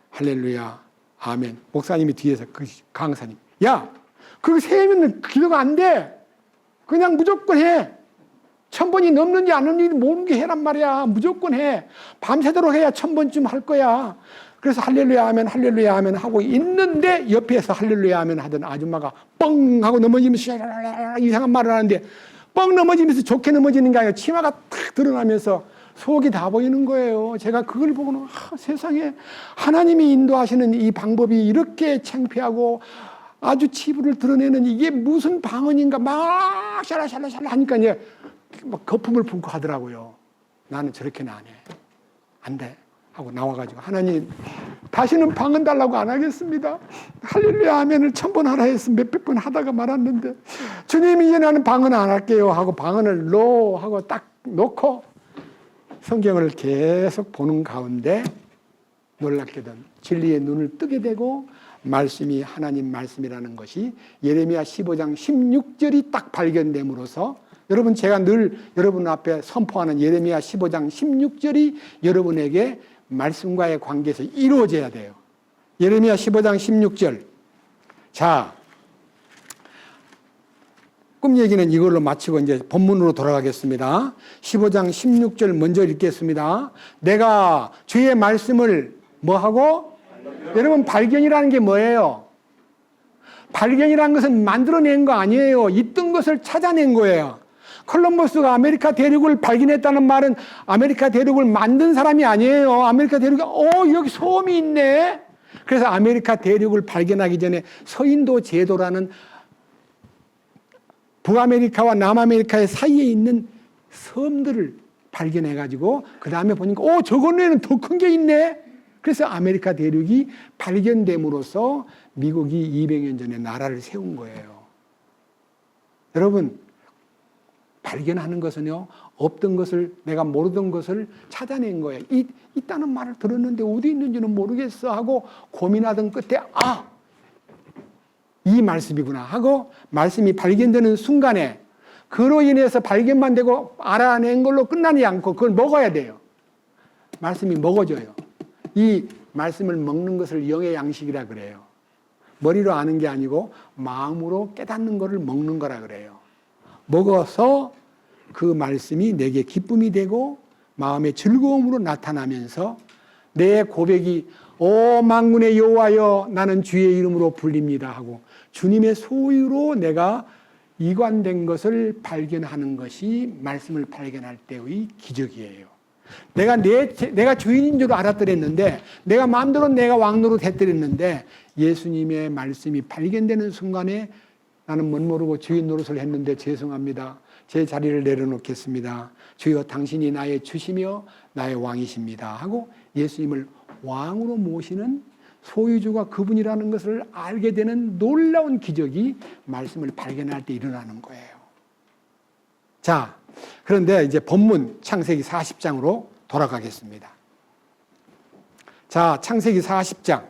Speaker 1: 할렐루야 아멘. 목사님이 뒤에서 강사님, 야 그거 세면 기도가 안 돼. 그냥 무조건 해. 1000번이 넘는지 안 넘는지 모르는 게 해란 말이야. 무조건 해. 밤새도록 해야 1000번쯤 할 거야. 그래서 할렐루야 하면 할렐루야 하면 하고 있는데 옆에서 할렐루야 하면 하던 아줌마가 뻥 하고 넘어지면서 이상한 말을 하는데, 뻥 넘어지면서 좋게 넘어지는 게 아니라 치마가 탁 드러나면서 속이 다 보이는 거예요. 제가 그걸 보고는 세상에 하나님이 인도하시는 이 방법이 이렇게 창피하고 아주 치부를 드러내는 이게 무슨 방언인가 막 샬라샬라샬라 하니까 이제 막 거품을 품고 하더라고요. 나는 저렇게는 안 해. 안 돼. 하고 나와가지고 하나님 다시는 방언 달라고 안 하겠습니다. 할렐루야 아멘을 1000번 하라 해서 몇백 번 하다가 말았는데, 주님 이제 나는 방언 안 할게요 하고 방언을 노 하고 딱 놓고 성경을 계속 보는 가운데 놀랍게도 진리의 눈을 뜨게 되고 말씀이 하나님 말씀이라는 것이 예레미야 15장 16절이 딱 발견됨으로써, 여러분 제가 늘 여러분 앞에 선포하는 예레미야 15장 16절이 여러분에게 말씀과의 관계에서 이루어져야 돼요. 예레미야 15장 16절. 자, 꿈 얘기는 이걸로 마치고 이제 본문으로 돌아가겠습니다. 15장 16절 먼저 읽겠습니다. 내가 주의 말씀을 뭐하고? 여러분, 발견이라는 게 뭐예요? 발견이라는 것은 만들어낸 거 아니에요. 있던 것을 찾아낸 거예요. 콜럼버스가 아메리카 대륙을 발견했다는 말은 아메리카 대륙을 만든 사람이 아니에요. 아메리카 대륙이 여기 섬이 있네. 그래서 아메리카 대륙을 발견하기 전에 서인도 제도라는 북아메리카와 남아메리카의 사이에 있는 섬들을 발견해가지고 그 다음에 보니까 저거는 더 큰 게 있네. 그래서 아메리카 대륙이 발견됨으로써 미국이 200년 전에 나라를 세운 거예요. 여러분, 발견하는 것은요, 없던 것을, 내가 모르던 것을 찾아낸 거예요. 있다는 말을 들었는데 어디 있는지는 모르겠어 하고 고민하던 끝에 이 말씀이구나 하고 말씀이 발견되는 순간에 그로 인해서 발견만 되고 알아낸 걸로 끝나지 않고 그걸 먹어야 돼요. 말씀이 먹어져요. 이 말씀을 먹는 것을 영의 양식이라 그래요. 머리로 아는 게 아니고 마음으로 깨닫는 것을 먹는 거라 그래요. 먹어서 그 말씀이 내게 기쁨이 되고 마음의 즐거움으로 나타나면서 내 고백이 오 만군의 여호와여 나는 주의 이름으로 불립니다 하고 주님의 소유로 내가 이관된 것을 발견하는 것이 말씀을 발견할 때의 기적이에요. 내가 주인인 줄 알았더랬는데 내가 마음대로 내가 왕노릇 했더랬는데 예수님의 말씀이 발견되는 순간에 나는 멋모르고 주인 노릇을 했는데 죄송합니다. 제 자리를 내려놓겠습니다. 주여 당신이 나의 주시며 나의 왕이십니다 하고 예수님을 왕으로 모시는 소유주가 그분이라는 것을 알게 되는 놀라운 기적이 말씀을 발견할 때 일어나는 거예요. 자, 그런데 이제 본문 창세기 40장으로 돌아가겠습니다. 자, 창세기 40장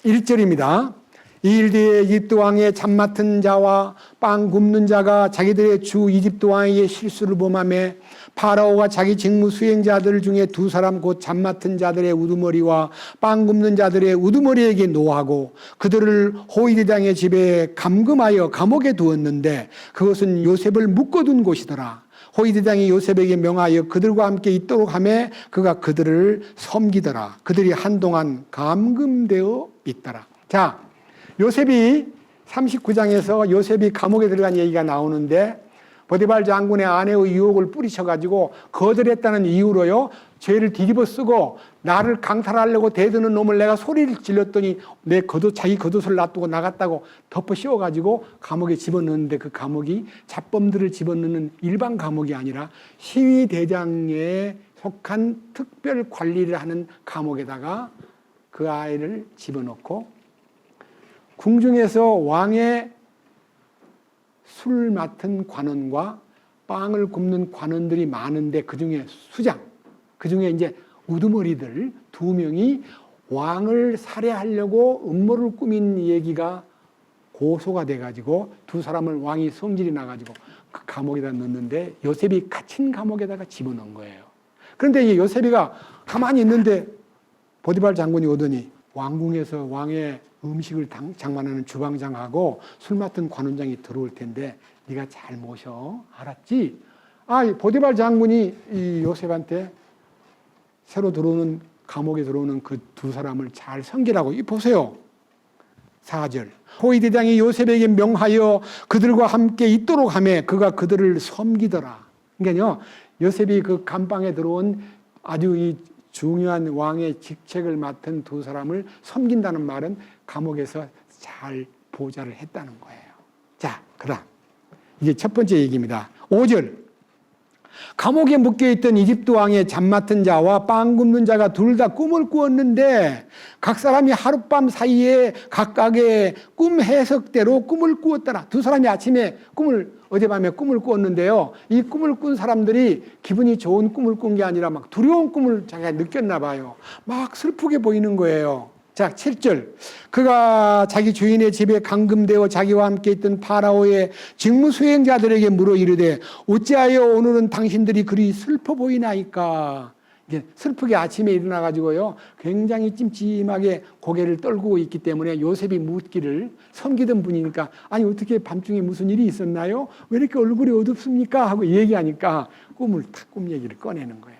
Speaker 1: 1절입니다. 이 일 뒤에 이집트 왕의 잡 맡은 자와 빵 굽는 자가 자기들의 주 이집트 왕에게 실수를 범하며 파라오가 자기 직무 수행자들 중에 두 사람 곧 잡 맡은 자들의 우두머리와 빵 굽는 자들의 우두머리에게 노하고 그들을 호위대 장의 집에 감금하여 감옥에 두었는데 그것은 요셉을 묶어둔 곳이더라. 호위대 장이 요셉에게 명하여 그들과 함께 있도록 하며 그가 그들을 섬기더라. 그들이 한동안 감금되어 있더라. 자, 요셉이 39장에서 요셉이 감옥에 들어간 얘기가 나오는데 보디발 장군의 아내의 유혹을 뿌리쳐가지고 거절했다는 이유로요 죄를 뒤집어 쓰고 나를 강탈하려고 대드는 놈을 내가 소리를 질렀더니 자기 겉옷을 놔두고 나갔다고 덮어 씌워가지고 감옥에 집어넣는데 그 감옥이 잡범들을 집어넣는 일반 감옥이 아니라 시위대장에 속한 특별 관리를 하는 감옥에다가 그 아이를 집어넣고 궁중에서 왕의 술 맡은 관원과 빵을 굽는 관원들이 많은데 그중에 수장, 그중에 이제 우두머리들 2명이 왕을 살해하려고 음모를 꾸민 얘기가 고소가 돼가지고 두 사람을 왕이 성질이 나가지고 그 감옥에다 넣는데 요셉이 갇힌 감옥에다가 집어넣은 거예요. 그런데 이 요셉이가 가만히 있는데 보디발 장군이 오더니 왕궁에서 왕의 음식을 장만하는 주방장하고 술 맡은 관원장이 들어올 텐데 네가 잘 모셔. 알았지? 보디발 장군이 이 요셉한테 새로 들어오는 감옥에 들어오는 그 두 사람을 잘 섬기라고. 보세요. 4절. 호위대장이 요셉에게 명하여 그들과 함께 있도록 하며 그가 그들을 섬기더라. 그러니까요. 요셉이 그 감방에 들어온 아주 이 중요한 왕의 직책을 맡은 두 사람을 섬긴다는 말은 감옥에서 잘 보좌를 했다는 거예요. 자, 그다음 이게 첫 번째 얘기입니다. 5절. 감옥에 묶여있던 이집트 왕의 잡 맡은 자와 빵 굽는 자가 둘 다 꿈을 꾸었는데 각 사람이 하룻밤 사이에 각각의 꿈 해석대로 꿈을 꾸었더라. 두 사람이 아침에 어젯밤에 꿈을 꾸었는데요. 이 꿈을 꾼 사람들이 기분이 좋은 꿈을 꾼 게 아니라 막 두려운 꿈을 자기가 느꼈나 봐요. 막 슬프게 보이는 거예요. 자, 7절. 그가 자기 주인의 집에 감금되어 자기와 함께 있던 파라오의 직무 수행자들에게 물어 이르되 어찌하여 오늘은 당신들이 그리 슬퍼 보이나이까. 슬프게 아침에 일어나가지고요, 굉장히 찜찜하게 고개를 떨구고 있기 때문에 요셉이 묻기를, 섬기던 분이니까, 아니, 어떻게 밤중에 무슨 일이 있었나요? 왜 이렇게 얼굴이 어둡습니까? 하고 얘기하니까 꿈을 탁 꿈 얘기를 꺼내는 거예요.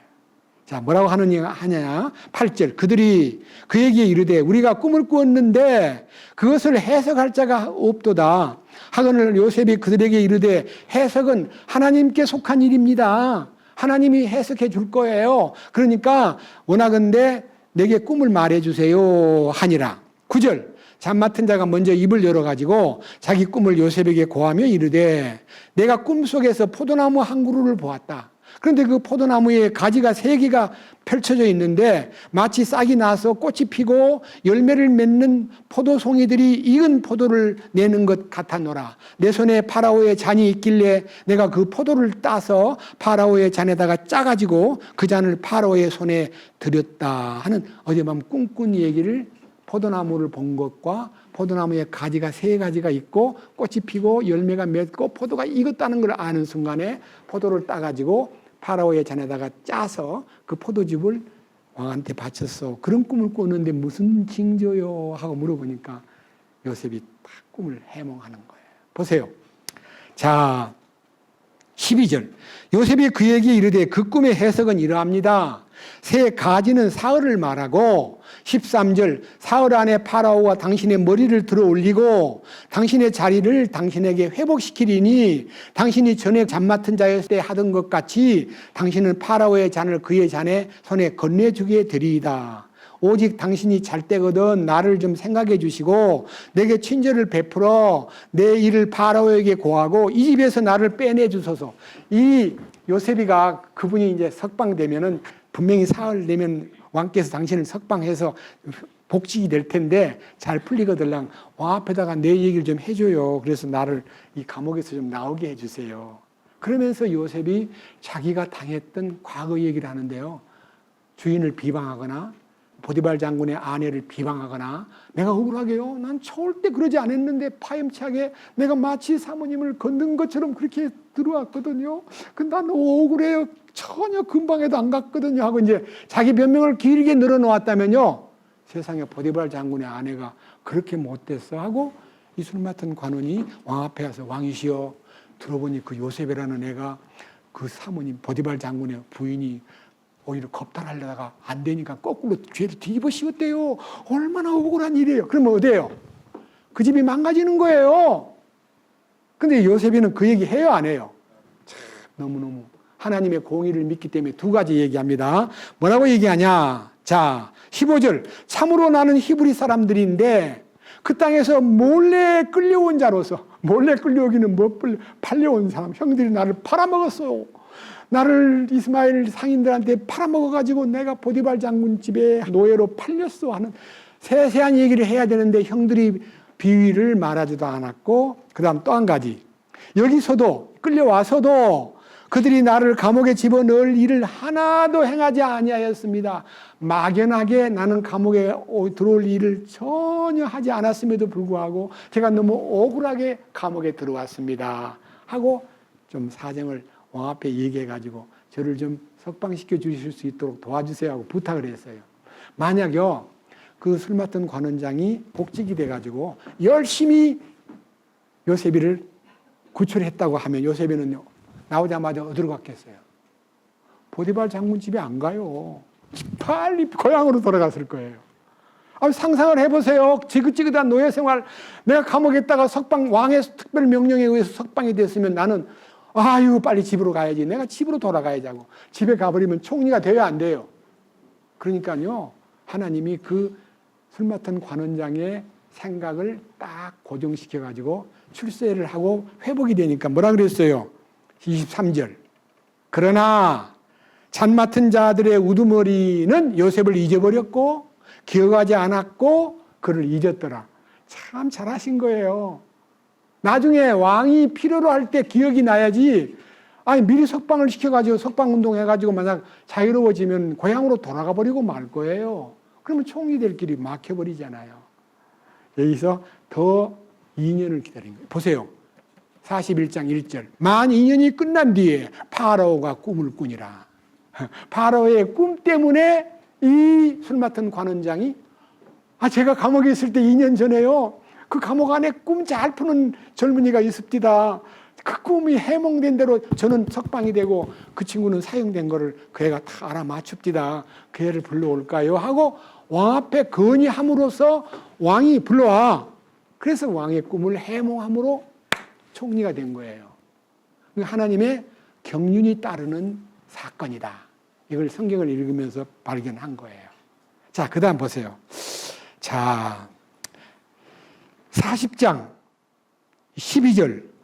Speaker 1: 자, 뭐라고 하느냐? 8절. 그들이 그에게 이르되 우리가 꿈을 꾸었는데 그것을 해석할 자가 없도다. 하거늘 요셉이 그들에게 이르되 해석은 하나님께 속한 일입니다. 하나님이 해석해 줄 거예요. 그러니까 원하건대 내게 꿈을 말해 주세요 하니라. 9절. 잠 맡은 자가 먼저 입을 열어가지고 자기 꿈을 요셉에게 고하며 이르되 내가 꿈속에서 포도나무 한 그루를 보았다. 그런데 그 포도나무에 가지가 3개가 펼쳐져 있는데 마치 싹이 나서 꽃이 피고 열매를 맺는 포도송이들이 익은 포도를 내는 것 같았노라. 내 손에 파라오의 잔이 있길래 내가 그 포도를 따서 파라오의 잔에다가 짜가지고 그 잔을 파라오의 손에 드렸다 하는 어젯밤 꿈꾼 얘기를, 포도나무를 본 것과 포도나무에 가지가 3가지가 있고 꽃이 피고 열매가 맺고 포도가 익었다는 걸 아는 순간에 포도를 따가지고 파라오의 잔에다가 짜서 그 포도즙을 왕한테 바쳤어. 그런 꿈을 꾸는데 무슨 징조요? 하고 물어보니까 요셉이 딱 꿈을 해몽하는 거예요. 보세요. 자, 12절. 요셉이 그에게 이르되 그 꿈의 해석은 이러합니다. 3가지는 사흘을 말하고, 13절. 사흘 안에 파라오가 당신의 머리를 들어 올리고 당신의 자리를 당신에게 회복시키리니 당신이 전에 잠 맡은 자였을 때 하던 것 같이 당신은 파라오의 잔을 그의 잔에 손에 건네주게 되리이다. 오직 당신이 잘 때거든 나를 좀 생각해 주시고 내게 친절을 베풀어 내 일을 파라오에게 고하고 이 집에서 나를 빼내 주소서. 이 요셉이가, 그분이 이제 석방되면은 분명히 사흘 되면 왕께서 당신을 석방해서 복직이 될 텐데 잘 풀리거들랑 왕 앞에다가 내 얘기를 좀 해줘요. 그래서 나를 이 감옥에서 좀 나오게 해주세요. 그러면서 요셉이 자기가 당했던 과거 얘기를 하는데요. 주인을 비방하거나 보디발 장군의 아내를 비방하거나 내가 억울하게요. 난 절대 그러지 않았는데 파렴치하게 내가 마치 사모님을 건든 것처럼 그렇게 들어왔거든요. 근데 난 억울해요. 전혀 근방에도 안 갔거든요. 하고 이제 자기 변명을 길게 늘어놓았다면요. 세상에 보디발 장군의 아내가 그렇게 못됐어 하고 이 술 맡은 관원이 왕 앞에 와서 왕이시여 들어보니 그 요셉이라는 애가 그 사모님 보디발 장군의 부인이 오히려 겁탈하려다가 안 되니까 거꾸로 죄를 뒤집어 씌웠대요. 얼마나 억울한 일이에요. 그러면 어때요? 그 집이 망가지는 거예요. 근데 요셉이는 그 얘기 해요, 안 해요? 참 너무너무 하나님의 공의를 믿기 때문에 2가지 얘기합니다. 뭐라고 얘기하냐? 자, 15절. 참으로 나는 히브리 사람들인데 그 땅에서 몰래 끌려온 자로서, 몰래 끌려오기는 뭐 팔려온 사람, 형들이 나를 팔아먹었어요. 나를 이스마엘 상인들한테 팔아먹어가지고 내가 보디발 장군 집에 노예로 팔렸어 하는 세세한 얘기를 해야 되는데 형들이 비위를 말하지도 않았고, 그 다음 또 한 가지. 여기서도 끌려와서도 그들이 나를 감옥에 집어넣을 일을 하나도 행하지 아니하였습니다. 막연하게 나는 감옥에 들어올 일을 전혀 하지 않았음에도 불구하고 제가 너무 억울하게 감옥에 들어왔습니다 하고 좀 사정을 왕 앞에 얘기해가지고 저를 좀 석방시켜 주실 수 있도록 도와주세요 하고 부탁을 했어요. 만약요 그 술 맡은 관원장이 복직이 돼가지고 열심히 요셉이를 구출했다고 하면 요셉이는요 나오자마자 어디로 갔겠어요? 보디발 장군 집에 안 가요. 빨리 고향으로 돌아갔을 거예요. 상상을 해보세요. 지긋지긋한 노예 생활, 내가 감옥에 있다가 왕의 특별 명령에 의해서 석방이 됐으면 나는 아유 빨리 집으로 가야지. 내가 집으로 돌아가야지 하고 집에 가버리면 총리가 돼야 안 돼요. 그러니까요 하나님이 그 술 맡은 관원장의 생각을 딱 고정시켜가지고 출세를 하고 회복이 되니까 뭐라 그랬어요? 23절. 그러나 잔 맡은 자들의 우두머리는 요셉을 잊어버렸고 기억하지 않았고 그를 잊었더라. 참 잘하신 거예요. 나중에 왕이 필요로 할 때 기억이 나야지. 아니 미리 석방을 시켜가지고 석방운동 해가지고 만약 자유로워지면 고향으로 돌아가 버리고 말 거예요. 그러면 총리 될 길이 막혀버리잖아요. 여기서 더 2년을 기다린 거예요. 보세요. 41장 1절. 만 2년이 끝난 뒤에 파라오가 꿈을 꾸니라. 파라오의 꿈 때문에 이 술 맡은 관원장이 제가 감옥에 있을 때 2년 전에요. 그 감옥 안에 꿈 잘 푸는 젊은이가 있습니다. 그 꿈이 해몽된 대로 저는 석방이 되고 그 친구는 사형된 거를 그 애가 다 알아맞춥디다. 그 애를 불러올까요? 하고 왕 앞에 건의함으로써 왕이 불러와. 그래서 왕의 꿈을 해몽함으로 총리가 된 거예요. 하나님의 경륜이 따르는 사건이다. 이걸 성경을 읽으면서 발견한 거예요. 자, 그 다음 보세요. 자, 40장 12절.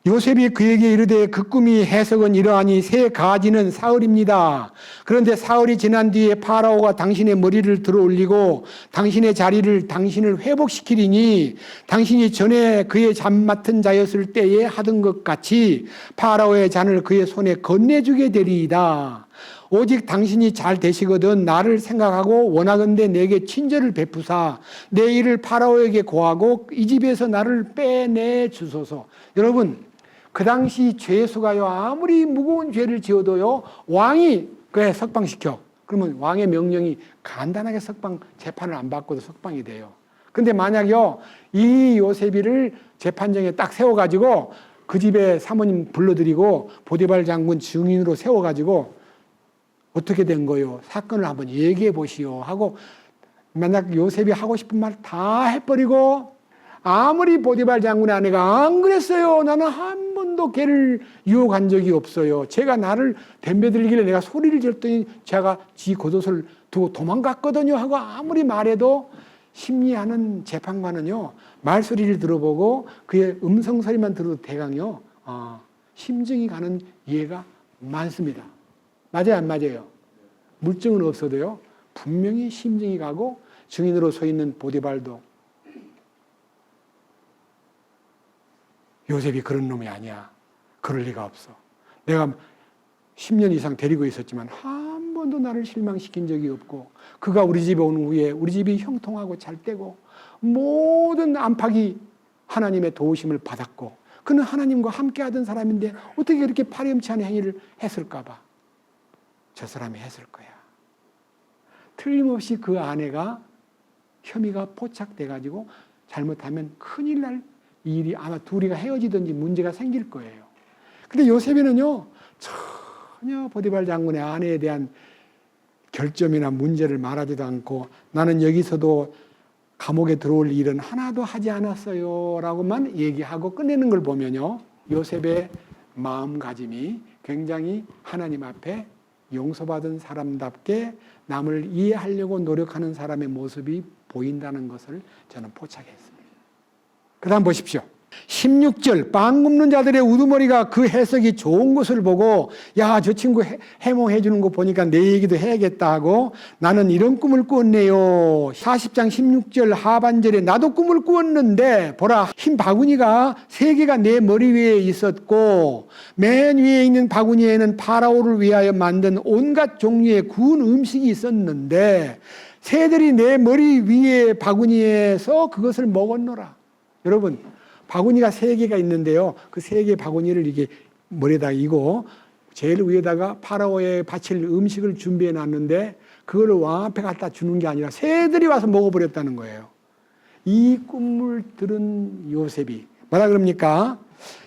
Speaker 1: 요셉이 그에게 이르되 그 꿈이 해석은 이러하니 새 가지는 사흘입니다. 그런데 사흘이 지난 뒤에 파라오가 당신의 머리를 들어 올리고 당신의 자리를 당신을 회복시키리니 당신이 전에 그의 잠 맡은 자였을 때에 하던 것 같이 파라오의 잔을 그의 손에 건네주게 되리이다. 오직 당신이 잘 되시거든 나를 생각하고 원하건대 내게 친절을 베푸사 내 일을 파라오에게 고하고 이 집에서 나를 빼내 주소서. 여러분, 그 당시 죄수가요, 아무리 무거운 죄를 지어도요, 왕이 그래 석방시켜. 그러면 왕의 명령이 간단하게 석방, 재판을 안 받고도 석방이 돼요. 근데 만약요, 이 요셉이를 재판정에 딱 세워가지고 그 집에 사모님 불러들이고 보디발 장군 증인으로 세워가지고 어떻게 된 거요? 사건을 한번 얘기해 보시오. 하고 만약 요셉이 하고 싶은 말 다 해버리고 아무리 보디발 장군의 아내가 안 그랬어요. 나는 한 번도 걔를 유혹한 적이 없어요. 제가 나를 덤벼들길래 내가 소리를 질렀더니 제가 지 겉옷을 두고 도망갔거든요. 하고 아무리 말해도 심리하는 재판관은요. 말소리를 들어보고 그의 음성소리만 들어도 대강요. 심증이 가는 예가 많습니다. 맞아요, 안 맞아요? 물증은 없어도요. 분명히 심증이 가고 증인으로 서 있는 보디발도 요셉이 그런 놈이 아니야. 그럴 리가 없어. 내가 10년 이상 데리고 있었지만 한 번도 나를 실망시킨 적이 없고 그가 우리 집에 온 후에 우리 집이 형통하고 잘 되고 모든 안팎이 하나님의 도우심을 받았고 그는 하나님과 함께 하던 사람인데 어떻게 그렇게 파렴치한 행위를 했을까 봐. 저 사람이 했을 거야. 틀림없이 그 아내가 혐의가 포착돼가지고 잘못하면 큰일 날 일이 아마 둘이가 헤어지든지 문제가 생길 거예요. 근데 요셉이는요, 전혀 보디발 장군의 아내에 대한 결점이나 문제를 말하지도 않고 나는 여기서도 감옥에 들어올 일은 하나도 하지 않았어요. 라고만 얘기하고 끝내는 걸 보면요, 요셉의 마음가짐이 굉장히 하나님 앞에 용서받은 사람답게 남을 이해하려고 노력하는 사람의 모습이 보인다는 것을 저는 포착했습니다. 그 다음 보십시오. 16절 빵 굽는 자들의 우두머리가 그 해석이 좋은 것을 보고 야, 저 친구 해몽해 주는 거 보니까 내 얘기도 해야겠다 하고 나는 이런 꿈을 꾸었네요. 40장 16절 하반절에 나도 꿈을 꾸었는데 보라 흰 바구니가 3개가 내 머리 위에 있었고 맨 위에 있는 바구니에는 파라오를 위하여 만든 온갖 종류의 구운 음식이 있었는데 새들이 내 머리 위에 바구니에서 그것을 먹었노라. 여러분, 바구니가 3개가 있는데요. 그 3개 바구니를 이게 머리에다 이고 제일 위에다가 파라오에 바칠 음식을 준비해 놨는데 그걸 왕 앞에 갖다 주는 게 아니라 새들이 와서 먹어버렸다는 거예요. 이 꿈을 들은 요셉이 뭐라 그럽니까?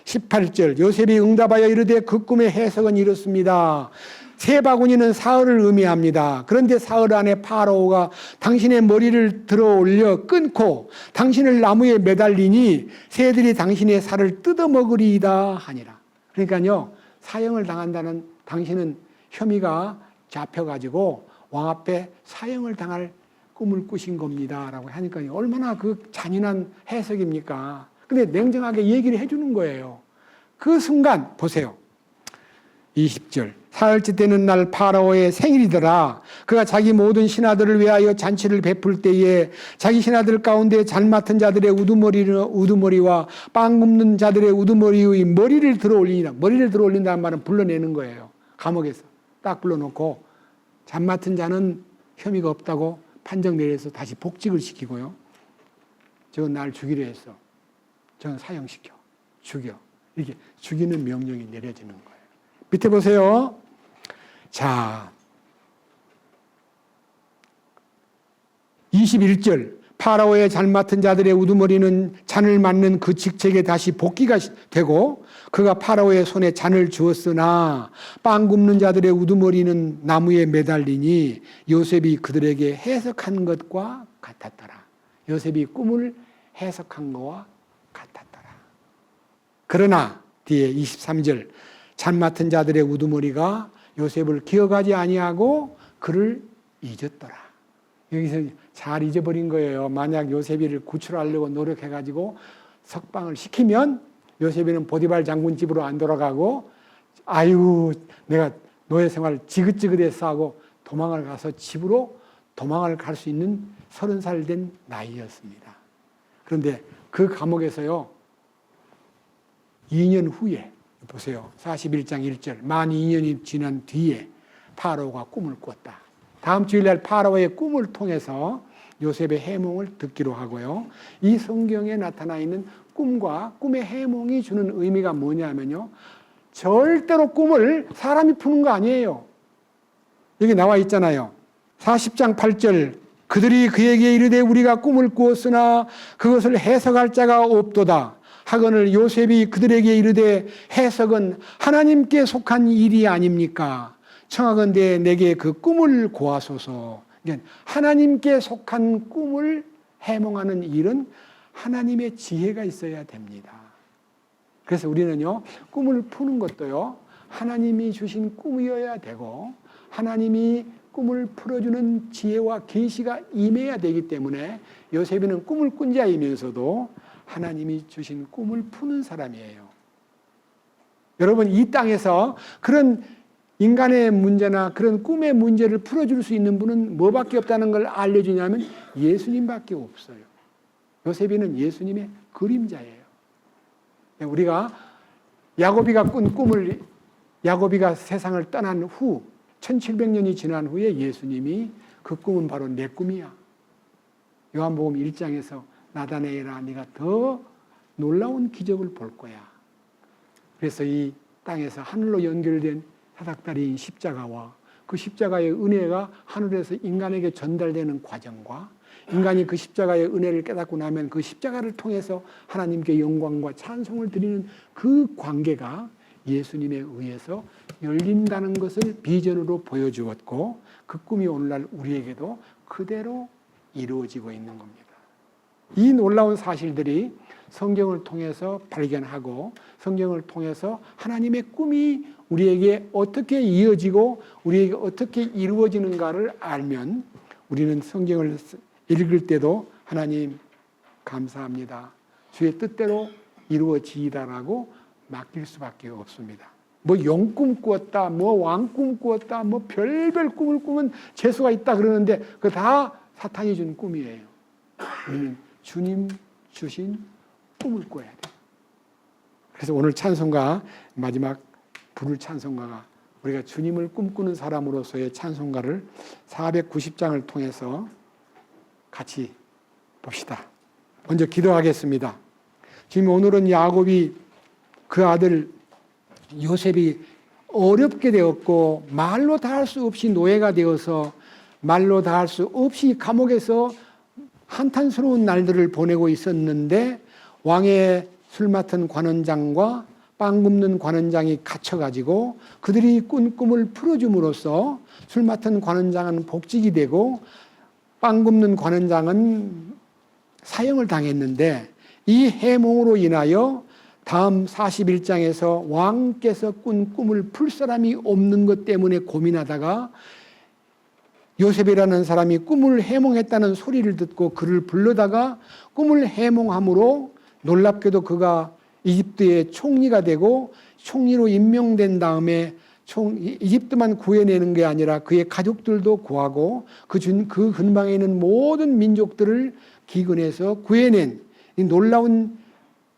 Speaker 1: 18절 요셉이 응답하여 이르되 그 꿈의 해석은 이렇습니다. 새 바구니는 사흘을 의미합니다. 그런데 사흘 안에 파라오가 당신의 머리를 들어 올려 끊고 당신을 나무에 매달리니 새들이 당신의 살을 뜯어먹으리이다 하니라. 그러니까요, 사형을 당한다는 당신은 혐의가 잡혀가지고 왕 앞에 사형을 당할 꿈을 꾸신 겁니다. 라고 하니까 얼마나 그 잔인한 해석입니까? 근데 냉정하게 얘기를 해주는 거예요. 그 순간 보세요. 20절 사흘째 되는 날 파라오의 생일이더라. 그가 자기 모든 신하들을 위하여 잔치를 베풀 때에 자기 신하들 가운데 잔 맡은 자들의 우두머리와 빵 굽는 자들의 우두머리의 머리를 들어 올리니라. 머리를 들어 올린다는 말은 불러내는 거예요. 감옥에서 딱 불러놓고 잔 맡은 자는 혐의가 없다고 판정 내려서 다시 복직을 시키고요. 저건 날 죽이려 했어. 저는 사형시켜. 죽여. 이렇게 죽이는 명령이 내려지는 거예요. 밑에 보세요. 자, 21절 파라오의 잘 맡은 자들의 우두머리는 잔을 맡는 그 직책에 다시 복귀가 되고 그가 파라오의 손에 잔을 주었으나 빵 굽는 자들의 우두머리는 나무에 매달리니 요셉이 그들에게 해석한 것과 같았더라. 요셉이 꿈을 해석한 것과 같았더라. 그러나 뒤에 23절 잔 맡은 자들의 우두머리가 요셉을 기억하지 아니하고 그를 잊었더라. 여기서 잘 잊어버린 거예요. 만약 요셉이를 구출하려고 노력해가지고 석방을 시키면 요셉이는 보디발 장군 집으로 안 돌아가고 아유 내가 노예 생활 지긋지긋해서 하고 도망을 가서 집으로 도망을 갈 수 있는 30살 된 나이였습니다. 그런데 그 감옥에서요 2년 후에 보세요. 41장 1절 만 2년이 지난 뒤에 파라오가 꿈을 꿨다. 다음 주일날 파라오의 꿈을 통해서 요셉의 해몽을 듣기로 하고요. 이 성경에 나타나 있는 꿈과 꿈의 해몽이 주는 의미가 뭐냐면요. 절대로 꿈을 사람이 푸는 거 아니에요. 여기 나와 있잖아요. 40장 8절 그들이 그에게 이르되 우리가 꿈을 꾸었으나 그것을 해석할 자가 없도다. 하거늘 요셉이 그들에게 이르되 해석은 하나님께 속한 일이 아닙니까? 청하건대 내게 그 꿈을 고하소서. 하나님께 속한 꿈을 해몽하는 일은 하나님의 지혜가 있어야 됩니다. 그래서 우리는요 꿈을 푸는 것도요 하나님이 주신 꿈이어야 되고 하나님이 꿈을 풀어주는 지혜와 계시가 임해야 되기 때문에 요셉이는 꿈을 꾼 자이면서도 하나님이 주신 꿈을 푸는 사람이에요. 여러분 이 땅에서 그런 인간의 문제나 그런 꿈의 문제를 풀어줄 수 있는 분은 뭐밖에 없다는 걸 알려주냐면 예수님밖에 없어요. 요셉이는 예수님의 그림자예요. 우리가 야곱이가 꾼 꿈을 야곱이가 세상을 떠난 후 1700년이 지난 후에 예수님이 그 꿈은 바로 내 꿈이야. 요한복음 1장에서 나다나엘아 네가 더 놀라운 기적을 볼 거야. 그래서 이 땅에서 하늘로 연결된 사닥다리인 십자가와 그 십자가의 은혜가 하늘에서 인간에게 전달되는 과정과 인간이 그 십자가의 은혜를 깨닫고 나면 그 십자가를 통해서 하나님께 영광과 찬송을 드리는 그 관계가 예수님에 의해서 열린다는 것을 비전으로 보여주었고 그 꿈이 오늘날 우리에게도 그대로 이루어지고 있는 겁니다. 이 놀라운 사실들이 성경을 통해서 발견하고 성경을 통해서 하나님의 꿈이 우리에게 어떻게 이어지고 우리에게 어떻게 이루어지는가를 알면 우리는 성경을 읽을 때도 하나님 감사합니다. 주의 뜻대로 이루어지이다라고 맡길 수밖에 없습니다. 뭐 용꿈 꾸었다, 뭐 왕꿈 꾸었다, 뭐 별별 꿈을 꾸면 재수가 있다 그러는데 그거 다 사탄이 준 꿈이에요. 우리는 주님 주신 꿈을 꿔야 돼요. 그래서 오늘 찬송가 마지막 부를 찬송가가 우리가 주님을 꿈꾸는 사람으로서의 찬송가를 490장을 통해서 같이 봅시다. 먼저 기도하겠습니다. 지금 오늘은 야곱이 그 아들 요셉이 어렵게 되었고 말로 다 할 수 없이 노예가 되어서 말로 다 할 수 없이 감옥에서 한탄스러운 날들을 보내고 있었는데 왕의 술 맡은 관원장과 빵 굽는 관원장이 갇혀가지고 그들이 꾼 꿈을 풀어줌으로써 술 맡은 관원장은 복직이 되고 빵 굽는 관원장은 사형을 당했는데 이 해몽으로 인하여 다음 41장에서 왕께서 꾼 꿈을 풀 사람이 없는 것 때문에 고민하다가 요셉이라는 사람이 꿈을 해몽했다는 소리를 듣고 그를 불러다가 꿈을 해몽함으로 놀랍게도 그가 이집트의 총리가 되고 총리로 임명된 다음에 이집트만 구해내는 게 아니라 그의 가족들도 구하고 그 근방에 있는 모든 민족들을 기근해서 구해낸 이 놀라운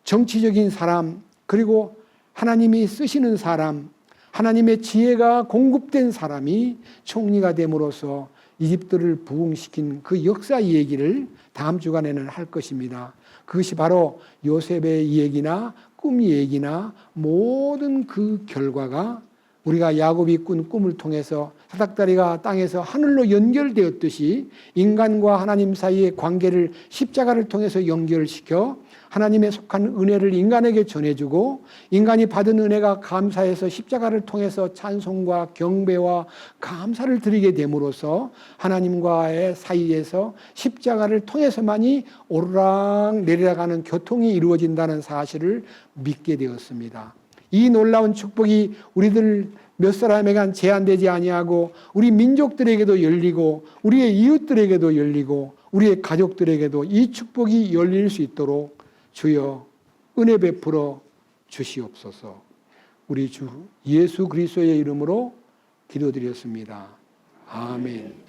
Speaker 1: 정치적인 사람, 그리고 하나님이 쓰시는 사람, 하나님의 지혜가 공급된 사람이 총리가 됨으로써 이집트를 부흥시킨 그 역사 얘기를 다음 주간에는 할 것입니다. 그것이 바로 요셉의 얘기나 꿈 얘기나 모든 그 결과가 우리가 야곱이 꾼 꿈을 통해서 사닥다리가 땅에서 하늘로 연결되었듯이 인간과 하나님 사이의 관계를 십자가를 통해서 연결시켜 하나님의 속한 은혜를 인간에게 전해주고 인간이 받은 은혜가 감사해서 십자가를 통해서 찬송과 경배와 감사를 드리게 됨으로써 하나님과의 사이에서 십자가를 통해서만이 오르락 내리락하는 교통이 이루어진다는 사실을 믿게 되었습니다. 이 놀라운 축복이 우리들 몇 사람에게 제한되지 아니하고 우리 민족들에게도 열리고 우리의 이웃들에게도 열리고 우리의 가족들에게도 이 축복이 열릴 수 있도록 주여 은혜 베풀어 주시옵소서. 우리 주 예수 그리스도의 이름으로 기도드렸습니다. 아멘.